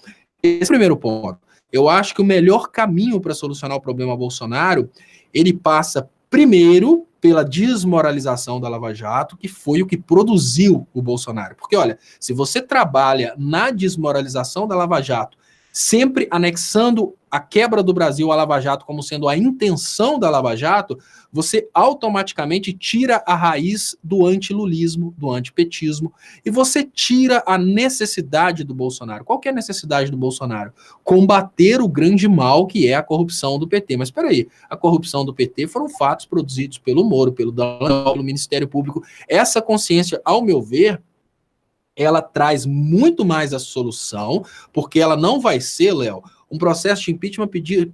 Esse é o primeiro ponto. Eu acho que o melhor caminho para solucionar o problema Bolsonaro, ele passa primeiro pela desmoralização da Lava Jato, que foi o que produziu o Bolsonaro. Porque, olha, se você trabalha na desmoralização da Lava Jato, sempre anexando a quebra do Brasil à Lava Jato como sendo a intenção da Lava Jato, você automaticamente tira a raiz do antilulismo, do antipetismo, e você tira a necessidade do Bolsonaro. Qual que é a necessidade do Bolsonaro? Combater o grande mal que é a corrupção do PT. Mas espera aí, a corrupção do PT foram fatos produzidos pelo Moro, pelo Dallagnol, pelo Ministério Público. Essa consciência, ao meu ver, ela traz muito mais a solução, porque ela não vai ser, Léo, um processo de impeachment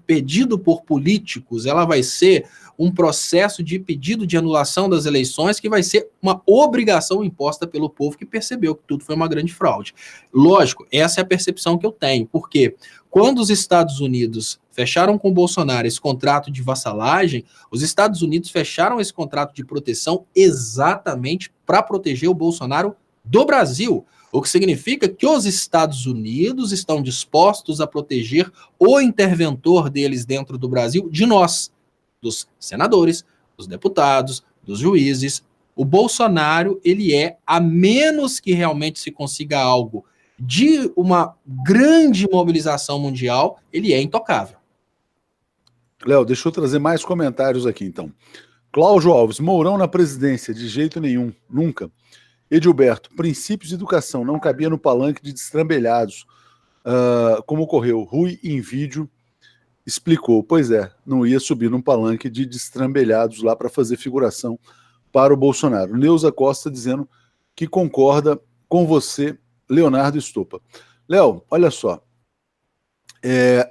pedido por políticos, ela vai ser um processo de pedido de anulação das eleições que vai ser uma obrigação imposta pelo povo que percebeu que tudo foi uma grande fraude. Lógico, essa é a percepção que eu tenho, porque quando os Estados Unidos fecharam com o Bolsonaro esse contrato de vassalagem, os Estados Unidos fecharam esse contrato de proteção exatamente para proteger o Bolsonaro do Brasil, o que significa que os Estados Unidos estão dispostos a proteger o interventor deles dentro do Brasil de nós, dos senadores, dos deputados, dos juízes. O Bolsonaro, ele é, a menos que realmente se consiga algo de uma grande mobilização mundial, ele é intocável. Léo, deixa eu trazer mais comentários aqui, então. Cláudio Alves, Mourão na presidência, de jeito nenhum, nunca. Edilberto, princípios de educação, não cabia no palanque de destrambelhados, como ocorreu. Rui, em vídeo, explicou. Pois é, não ia subir num palanque de destrambelhados lá para fazer figuração para o Bolsonaro. Neuza Costa dizendo que concorda com você, Leonardo Estopa. Léo, olha só.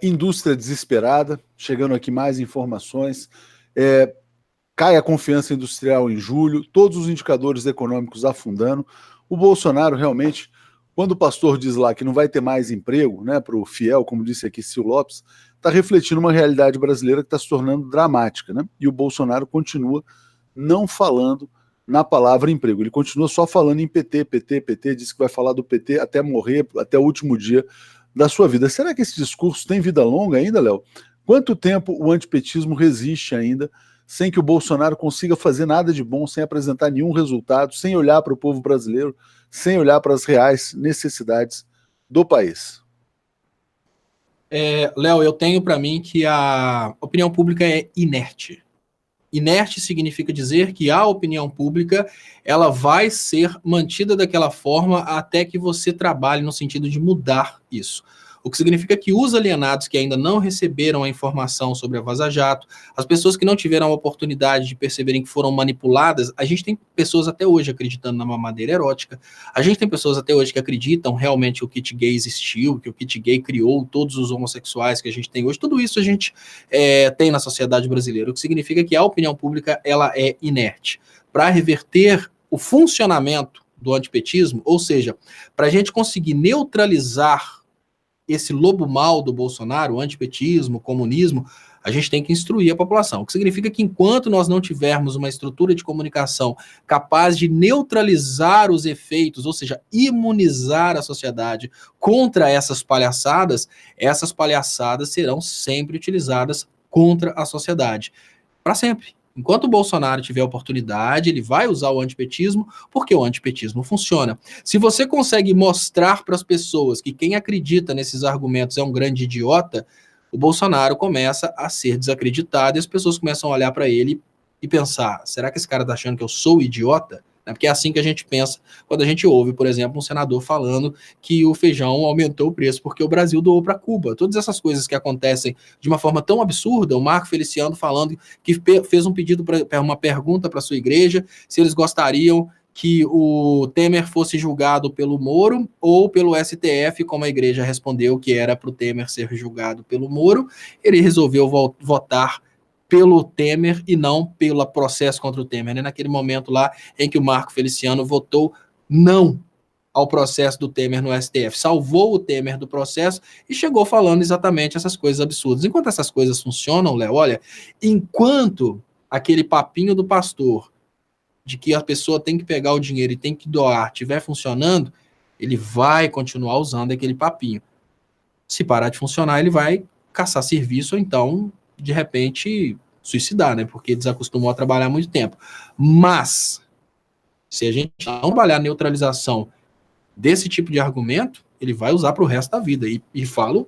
Indústria desesperada, chegando aqui mais informações. Cai a confiança industrial em julho, todos os indicadores econômicos afundando. O Bolsonaro realmente, quando o pastor diz lá que não vai ter mais emprego, né, para o fiel, como disse aqui Sil Lopes, está refletindo uma realidade brasileira que está se tornando dramática, né? E o Bolsonaro continua não falando na palavra emprego. Ele continua só falando em PT, PT, PT, diz que vai falar do PT até morrer, até o último dia da sua vida. Será que esse discurso tem vida longa ainda, Léo? Quanto tempo o antipetismo resiste ainda, sem que o Bolsonaro consiga fazer nada de bom, sem apresentar nenhum resultado, sem olhar para o povo brasileiro, sem olhar para as reais necessidades do país? Léo, eu tenho para mim que a opinião pública é inerte. Inerte significa dizer que a opinião pública ela vai ser mantida daquela forma até que você trabalhe no sentido de mudar isso. O que significa que os alienados que ainda não receberam a informação sobre a Vaza Jato, as pessoas que não tiveram a oportunidade de perceberem que foram manipuladas, a gente tem pessoas até hoje acreditando na mamadeira erótica, a gente tem pessoas até hoje que acreditam realmente que o kit gay existiu, que o kit gay criou todos os homossexuais que a gente tem hoje, tudo isso a gente tem na sociedade brasileira, o que significa que a opinião pública ela é inerte. Para reverter o funcionamento do antipetismo, ou seja, para a gente conseguir neutralizar esse lobo mau do Bolsonaro, o antipetismo, o comunismo, a gente tem que instruir a população. O que significa que enquanto nós não tivermos uma estrutura de comunicação capaz de neutralizar os efeitos, ou seja, imunizar a sociedade contra essas palhaçadas serão sempre utilizadas contra a sociedade. Para sempre. Enquanto o Bolsonaro tiver oportunidade, ele vai usar o antipetismo, porque o antipetismo funciona. Se você consegue mostrar para as pessoas que quem acredita nesses argumentos é um grande idiota, o Bolsonaro começa a ser desacreditado e as pessoas começam a olhar para ele e pensar, será que esse cara está achando que eu sou idiota? Porque é assim que a gente pensa quando a gente ouve, por exemplo, um senador falando que o feijão aumentou o preço porque o Brasil doou para Cuba. Todas essas coisas que acontecem de uma forma tão absurda, o Marco Feliciano falando que fez um pedido, uma pergunta para sua igreja, se eles gostariam que o Temer fosse julgado pelo Moro ou pelo STF, como a igreja respondeu que era para o Temer ser julgado pelo Moro, ele resolveu votar pelo Temer e não pelo processo contra o Temer, né? Naquele momento lá em que o Marco Feliciano votou não ao processo do Temer no STF, salvou o Temer do processo e chegou falando exatamente essas coisas absurdas. Enquanto essas coisas funcionam, Léo, olha, enquanto aquele papinho do pastor de que a pessoa tem que pegar o dinheiro e tem que doar estiver funcionando, ele vai continuar usando aquele papinho. Se parar de funcionar, ele vai caçar serviço ou então de repente suicidar, né? Porque desacostumou a trabalhar há muito tempo. Mas, se a gente não trabalhar a neutralização desse tipo de argumento, ele vai usar para o resto da vida. E falo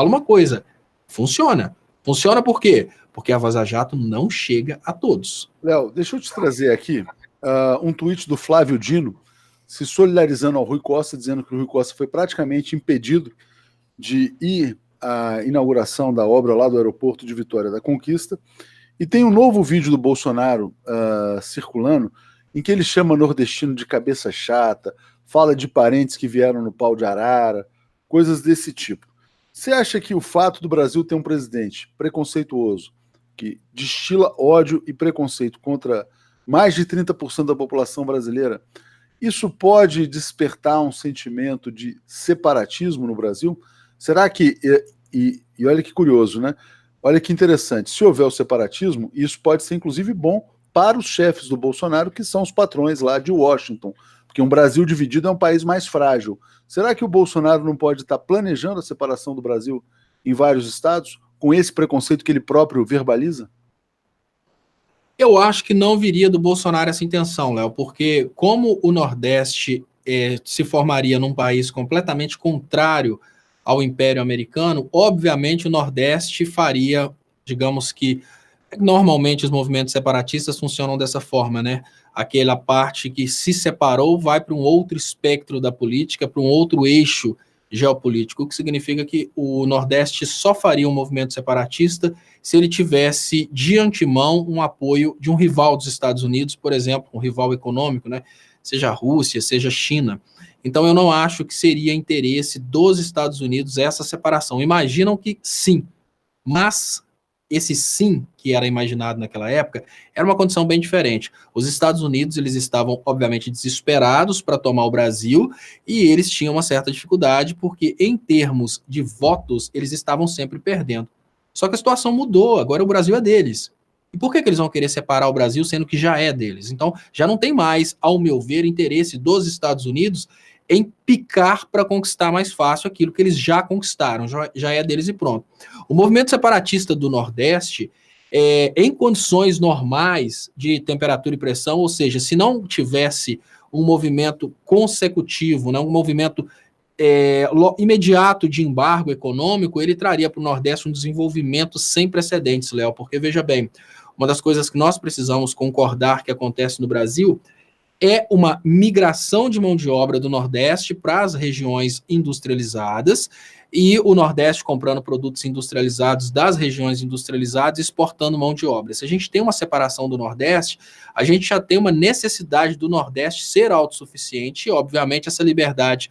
uma coisa, funciona. Funciona por quê? Porque a Vaza Jato não chega a todos. Léo, deixa eu te trazer aqui um tweet do Flávio Dino, se solidarizando ao Rui Costa, dizendo que o Rui Costa foi praticamente impedido de ir a inauguração da obra lá do aeroporto de Vitória da Conquista, e tem um novo vídeo do Bolsonaro circulando, em que ele chama nordestino de cabeça chata, fala de parentes que vieram no pau de arara, coisas desse tipo. Você acha que o fato do Brasil ter um presidente preconceituoso, que destila ódio e preconceito contra mais de 30% da população brasileira, isso pode despertar um sentimento de separatismo no Brasil? Será que, e olha que curioso, né? Olha que interessante, se houver o separatismo, isso pode ser inclusive bom para os chefes do Bolsonaro, que são os patrões lá de Washington, porque um Brasil dividido é um país mais frágil. Será que o Bolsonaro não pode estar planejando a separação do Brasil em vários estados, com esse preconceito que ele próprio verbaliza? Eu acho que não viria do Bolsonaro essa intenção, Léo, porque como o Nordeste se formaria num país completamente contrário ao Império Americano, obviamente o Nordeste faria, digamos que, normalmente os movimentos separatistas funcionam dessa forma, né? Aquela parte que se separou vai para um outro espectro da política, para um outro eixo geopolítico, o que significa que o Nordeste só faria um movimento separatista se ele tivesse de antemão um apoio de um rival dos Estados Unidos, por exemplo, um rival econômico, né? Seja a Rússia, seja a China. Então eu não acho que seria interesse dos Estados Unidos essa separação. Imaginam que sim, mas esse sim que era imaginado naquela época era uma condição bem diferente. Os Estados Unidos eles estavam obviamente desesperados para tomar o Brasil e eles tinham uma certa dificuldade porque em termos de votos eles estavam sempre perdendo. Só que a situação mudou, agora o Brasil é deles. E por que eles vão querer separar o Brasil sendo que já é deles? Então já não tem mais, ao meu ver, interesse dos Estados Unidos em picar para conquistar mais fácil aquilo que eles já conquistaram, já é deles e pronto. O movimento separatista do Nordeste, em condições normais de temperatura e pressão, ou seja, se não tivesse um movimento consecutivo, né, um movimento imediato de embargo econômico, ele traria para o Nordeste um desenvolvimento sem precedentes, Léo, porque veja bem, uma das coisas que nós precisamos concordar que acontece no Brasil é uma migração de mão de obra do Nordeste para as regiões industrializadas e o Nordeste comprando produtos industrializados das regiões industrializadas e exportando mão de obra. Se a gente tem uma separação do Nordeste, a gente já tem uma necessidade do Nordeste ser autossuficiente e, obviamente, essa liberdade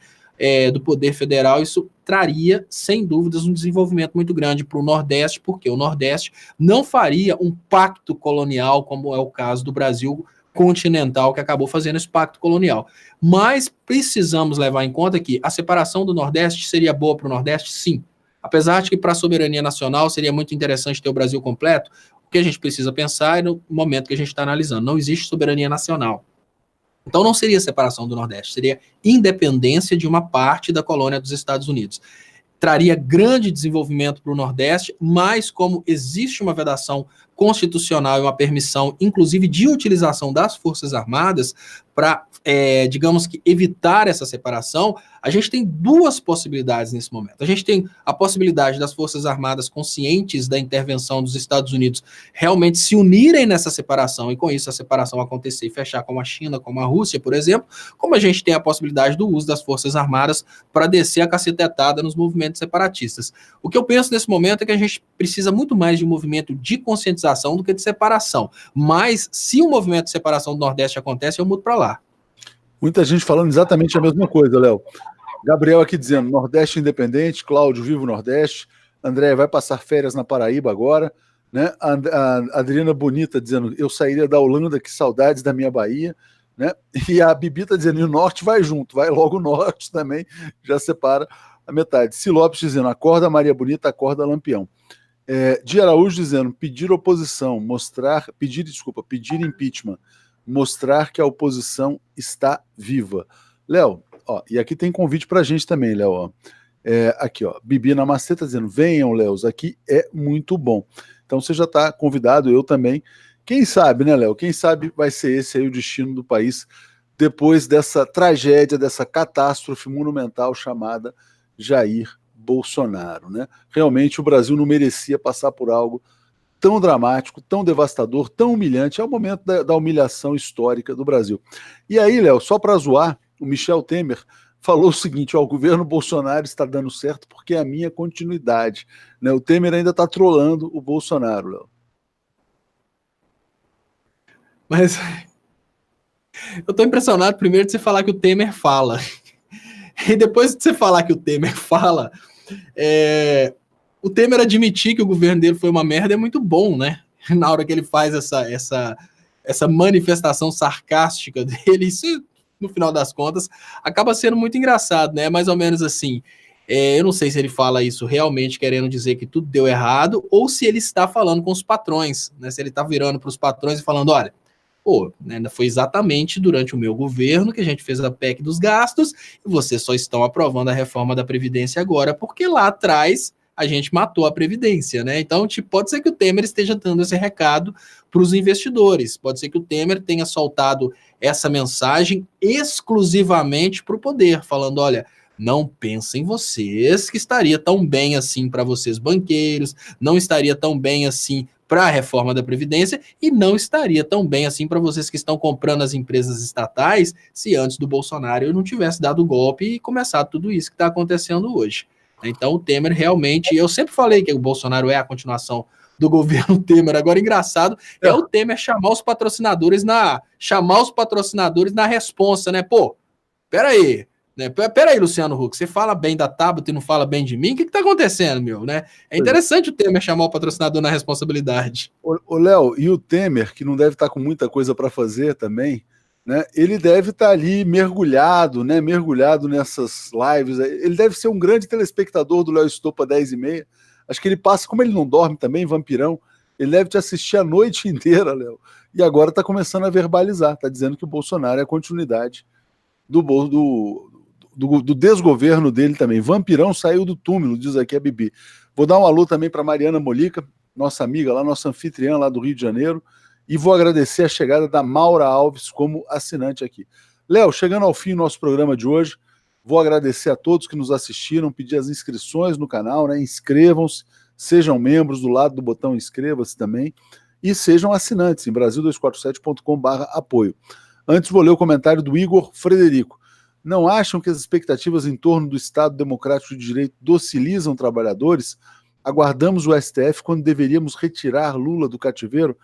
do Poder Federal, isso traria, sem dúvidas, um desenvolvimento muito grande para o Nordeste, porque o Nordeste não faria um pacto colonial, como é o caso do Brasil continental, que acabou fazendo esse pacto colonial. Mas precisamos levar em conta que a separação do Nordeste seria boa para o Nordeste? Sim. Apesar de que para a soberania nacional seria muito interessante ter o Brasil completo, o que a gente precisa pensar é no momento que a gente está analisando. Não existe soberania nacional. Então não seria separação do Nordeste, seria independência de uma parte da colônia dos Estados Unidos. Traria grande desenvolvimento para o Nordeste, mas como existe uma vedação constitucional e uma permissão, inclusive, de utilização das Forças Armadas para, digamos que, evitar essa separação, a gente tem duas possibilidades nesse momento. A gente tem a possibilidade das Forças Armadas conscientes da intervenção dos Estados Unidos realmente se unirem nessa separação e, com isso, a separação acontecer e fechar como a China, como a Rússia, por exemplo, como a gente tem a possibilidade do uso das Forças Armadas para descer a cacetetada nos movimentos separatistas. O que eu penso nesse momento é que a gente precisa muito mais de um movimento de conscientização do que de separação. Mas, se o movimento de separação do Nordeste acontece, eu mudo para lá. Muita gente falando exatamente a mesma coisa, Léo. Gabriel aqui dizendo, Nordeste independente, Cláudio, viva o Nordeste. André vai passar férias na Paraíba agora. Né? A Adriana Bonita dizendo, eu sairia da Holanda, que saudades da minha Bahia. Né? E a Bibi está dizendo, e o Norte vai junto, vai logo o Norte também, já separa a metade. Si Lopes dizendo, acorda Maria Bonita, acorda Lampião. Di Araújo dizendo, pedir oposição, pedir impeachment, mostrar que a oposição está viva. Léo, e aqui tem convite pra gente também, Léo. Aqui, Bibi Namastê tá dizendo, venham, Léo, aqui é muito bom. Então você já está convidado, eu também. Quem sabe, né, Léo? Quem sabe vai ser esse aí o destino do país depois dessa tragédia, dessa catástrofe monumental chamada Jair Bolsonaro, né? Realmente o Brasil não merecia passar por algo tão dramático, tão devastador, tão humilhante. É o momento da humilhação histórica do Brasil. E aí, Léo, só para zoar, o Michel Temer falou o seguinte, o governo Bolsonaro está dando certo porque é a minha continuidade. Né? O Temer ainda está trolando o Bolsonaro, Léo. Mas eu estou impressionado primeiro de você falar que o Temer fala. E depois de você falar que o Temer fala, o Temer admitir que o governo dele foi uma merda é muito bom, né? Na hora que ele faz essa manifestação sarcástica dele, isso, no final das contas, acaba sendo muito engraçado, né? Mais ou menos assim, eu não sei se ele fala isso realmente querendo dizer que tudo deu errado, ou se ele está falando com os patrões, né? Se ele está virando para os patrões e falando, olha, foi exatamente durante o meu governo que a gente fez a PEC dos gastos e vocês só estão aprovando a reforma da Previdência agora porque lá atrás a gente matou a Previdência, né? Então, pode ser que o Temer esteja dando esse recado para os investidores, pode ser que o Temer tenha soltado essa mensagem exclusivamente para o poder, falando, olha, não pensem vocês que estaria tão bem assim para vocês banqueiros, não estaria tão bem assim para a reforma da Previdência e não estaria tão bem assim para vocês que estão comprando as empresas estatais se antes do Bolsonaro eu não tivesse dado o golpe e começado tudo isso que está acontecendo hoje. Então o Temer realmente, eu sempre falei que o Bolsonaro é a continuação do governo Temer, agora engraçado é o Temer chamar os patrocinadores na responsa, né? Pô, peraí, né? Peraí, Luciano Huck, você fala bem da Tabata e não fala bem de mim? O que tá acontecendo, meu, né? É interessante o Temer chamar o patrocinador na responsabilidade. Ô, Léo, e o Temer, que não deve estar com muita coisa para fazer também, né? Ele deve estar ali mergulhado, né? Mergulhado nessas lives. Ele deve ser um grande telespectador do Léo Stoppa 10h30. Acho que ele passa, como ele não dorme também, vampirão, ele deve te assistir a noite inteira, Léo. E agora está começando a verbalizar, está dizendo que o Bolsonaro é a continuidade do do desgoverno dele também. Vampirão saiu do túmulo, diz aqui a Bibi. Vou dar um alô também para Mariana Molica, nossa amiga lá, nossa anfitriã lá do Rio de Janeiro, e vou agradecer a chegada da Maura Alves como assinante aqui. Léo, chegando ao fim do nosso programa de hoje, vou agradecer a todos que nos assistiram, pedir as inscrições no canal, né? Inscrevam-se, sejam membros do lado do botão inscreva-se também, e sejam assinantes em brasil247.com/apoio. Antes vou ler o comentário do Igor Frederico. Não acham que as expectativas em torno do Estado Democrático de Direito docilizam trabalhadores? Aguardamos o STF quando deveríamos retirar Lula do cativeiro?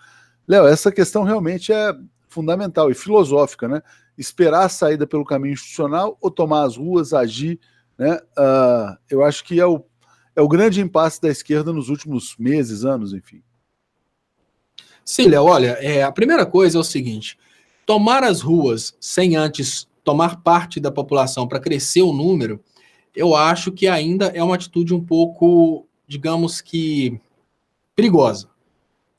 Léo, essa questão realmente é fundamental e filosófica, né? Esperar a saída pelo caminho institucional ou tomar as ruas, agir, né? Eu acho que é o grande impasse da esquerda nos últimos meses, anos, enfim. Sim, Léo, olha, a primeira coisa é o seguinte, tomar as ruas sem antes tomar parte da população para crescer o número, eu acho que ainda é uma atitude um pouco, digamos que, perigosa.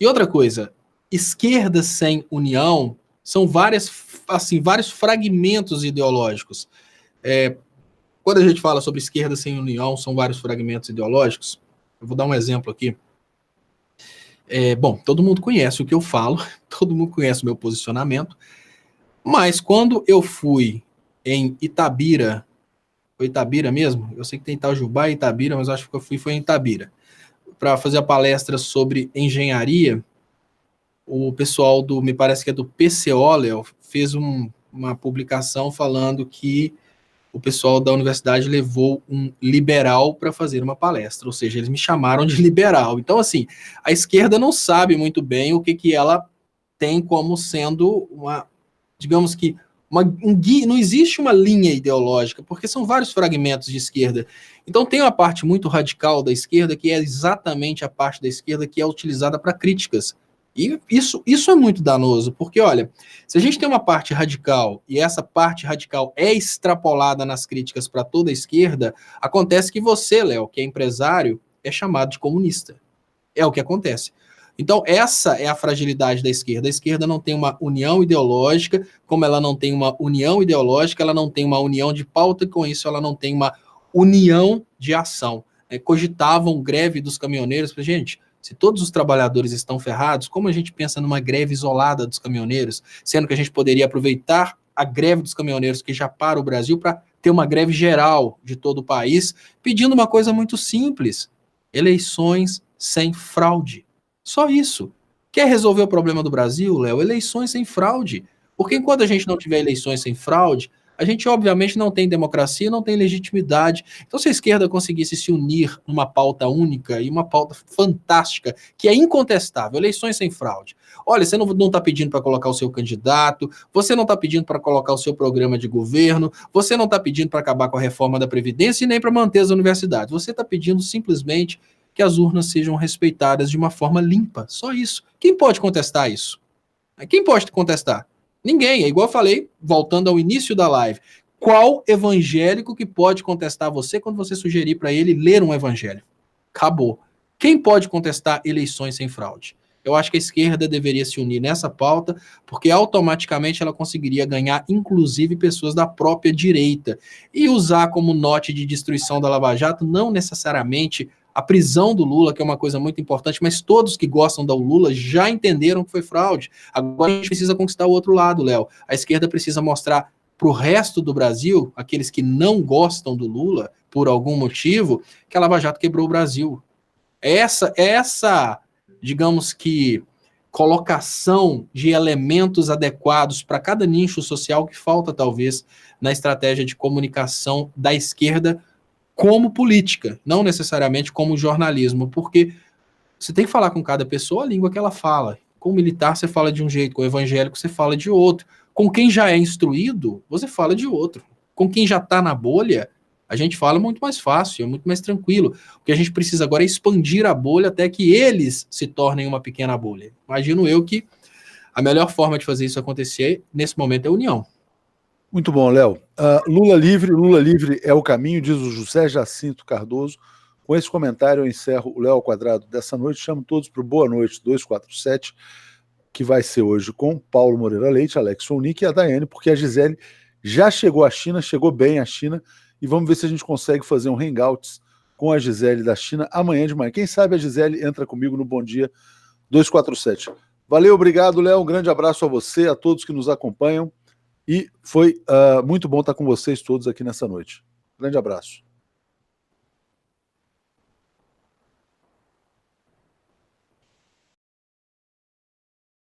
E outra coisa, esquerda sem união são vários fragmentos ideológicos. Quando a gente fala sobre esquerda sem união, são vários fragmentos ideológicos. Eu vou dar um exemplo aqui. Bom, todo mundo conhece o que eu falo, todo mundo conhece o meu posicionamento, mas quando eu fui em Itabira, foi Itabira mesmo? Eu sei que tem Itajubá e Itabira, mas acho que eu foi em Itabira, para fazer a palestra sobre engenharia, o pessoal me parece que é do PCO, Léo, fez uma publicação falando que o pessoal da universidade levou um liberal para fazer uma palestra, ou seja, eles me chamaram de liberal. Então, assim, a esquerda não sabe muito bem o que ela tem como sendo digamos que, não existe uma linha ideológica, porque são vários fragmentos de esquerda. Então, tem uma parte muito radical da esquerda, que é exatamente a parte da esquerda que é utilizada para críticas. E isso é muito danoso, porque, olha, se a gente tem uma parte radical e essa parte radical é extrapolada nas críticas para toda a esquerda, acontece que você, Léo, que é empresário, é chamado de comunista. É o que acontece. Então, essa é a fragilidade da esquerda. A esquerda não tem uma união ideológica, como ela não tem uma união ideológica, ela não tem uma união de pauta, e com isso ela não tem uma união de ação. Cogitavam greve dos caminhoneiros, gente, se todos os trabalhadores estão ferrados, como a gente pensa numa greve isolada dos caminhoneiros, sendo que a gente poderia aproveitar a greve dos caminhoneiros que já para o Brasil para ter uma greve geral de todo o país, pedindo uma coisa muito simples: eleições sem fraude. Só isso. Quer resolver o problema do Brasil, Léo? Eleições sem fraude. Porque enquanto a gente não tiver eleições sem fraude, a gente obviamente não tem democracia, não tem legitimidade. Então, se a esquerda conseguisse se unir numa pauta única e uma pauta fantástica, que é incontestável, eleições sem fraude. Olha, você não está pedindo para colocar o seu candidato, você não está pedindo para colocar o seu programa de governo, você não está pedindo para acabar com a reforma da Previdência e nem para manter as universidades. Você está pedindo simplesmente que as urnas sejam respeitadas de uma forma limpa. Só isso. Quem pode contestar isso? Quem pode contestar? Ninguém. É igual eu falei, voltando ao início da live. Qual evangélico que pode contestar você quando você sugerir para ele ler um evangelho? Acabou. Quem pode contestar eleições sem fraude? Eu acho que a esquerda deveria se unir nessa pauta, porque automaticamente ela conseguiria ganhar, inclusive, pessoas da própria direita. E usar como note de destruição da Lava Jato, não necessariamente a prisão do Lula, que é uma coisa muito importante, mas todos que gostam do Lula já entenderam que foi fraude. Agora a gente precisa conquistar o outro lado, Léo. A esquerda precisa mostrar para o resto do Brasil, aqueles que não gostam do Lula, por algum motivo, que a Lava Jato quebrou o Brasil. Essa, digamos que, colocação de elementos adequados para cada nicho social que falta, talvez, na estratégia de comunicação da esquerda como política, não necessariamente como jornalismo, porque você tem que falar com cada pessoa a língua que ela fala. Com o militar você fala de um jeito, com o evangélico você fala de outro. Com quem já é instruído, você fala de outro. Com quem já está na bolha, a gente fala muito mais fácil, é muito mais tranquilo. O que a gente precisa agora é expandir a bolha até que eles se tornem uma pequena bolha. Imagino eu que a melhor forma de fazer isso acontecer, nesse momento, é a união. Muito bom, Léo. Lula livre é o caminho, diz o José Jacinto Cardoso. Com esse comentário eu encerro o Léo ao Quadrado dessa noite. Chamo todos para o Boa Noite 247, que vai ser hoje com Paulo Moreira Leite, Alex Sonic e a Daiane, porque a Gisele Já chegou a China, chegou bem a China, e vamos ver se a gente consegue fazer um hangouts com a Gisele da China amanhã de manhã. Quem sabe a Gisele entra comigo no Bom Dia 247. Valeu, obrigado, Léo. Um grande abraço a você, a todos que nos acompanham. E foi muito bom estar com vocês todos aqui nessa noite. Grande abraço.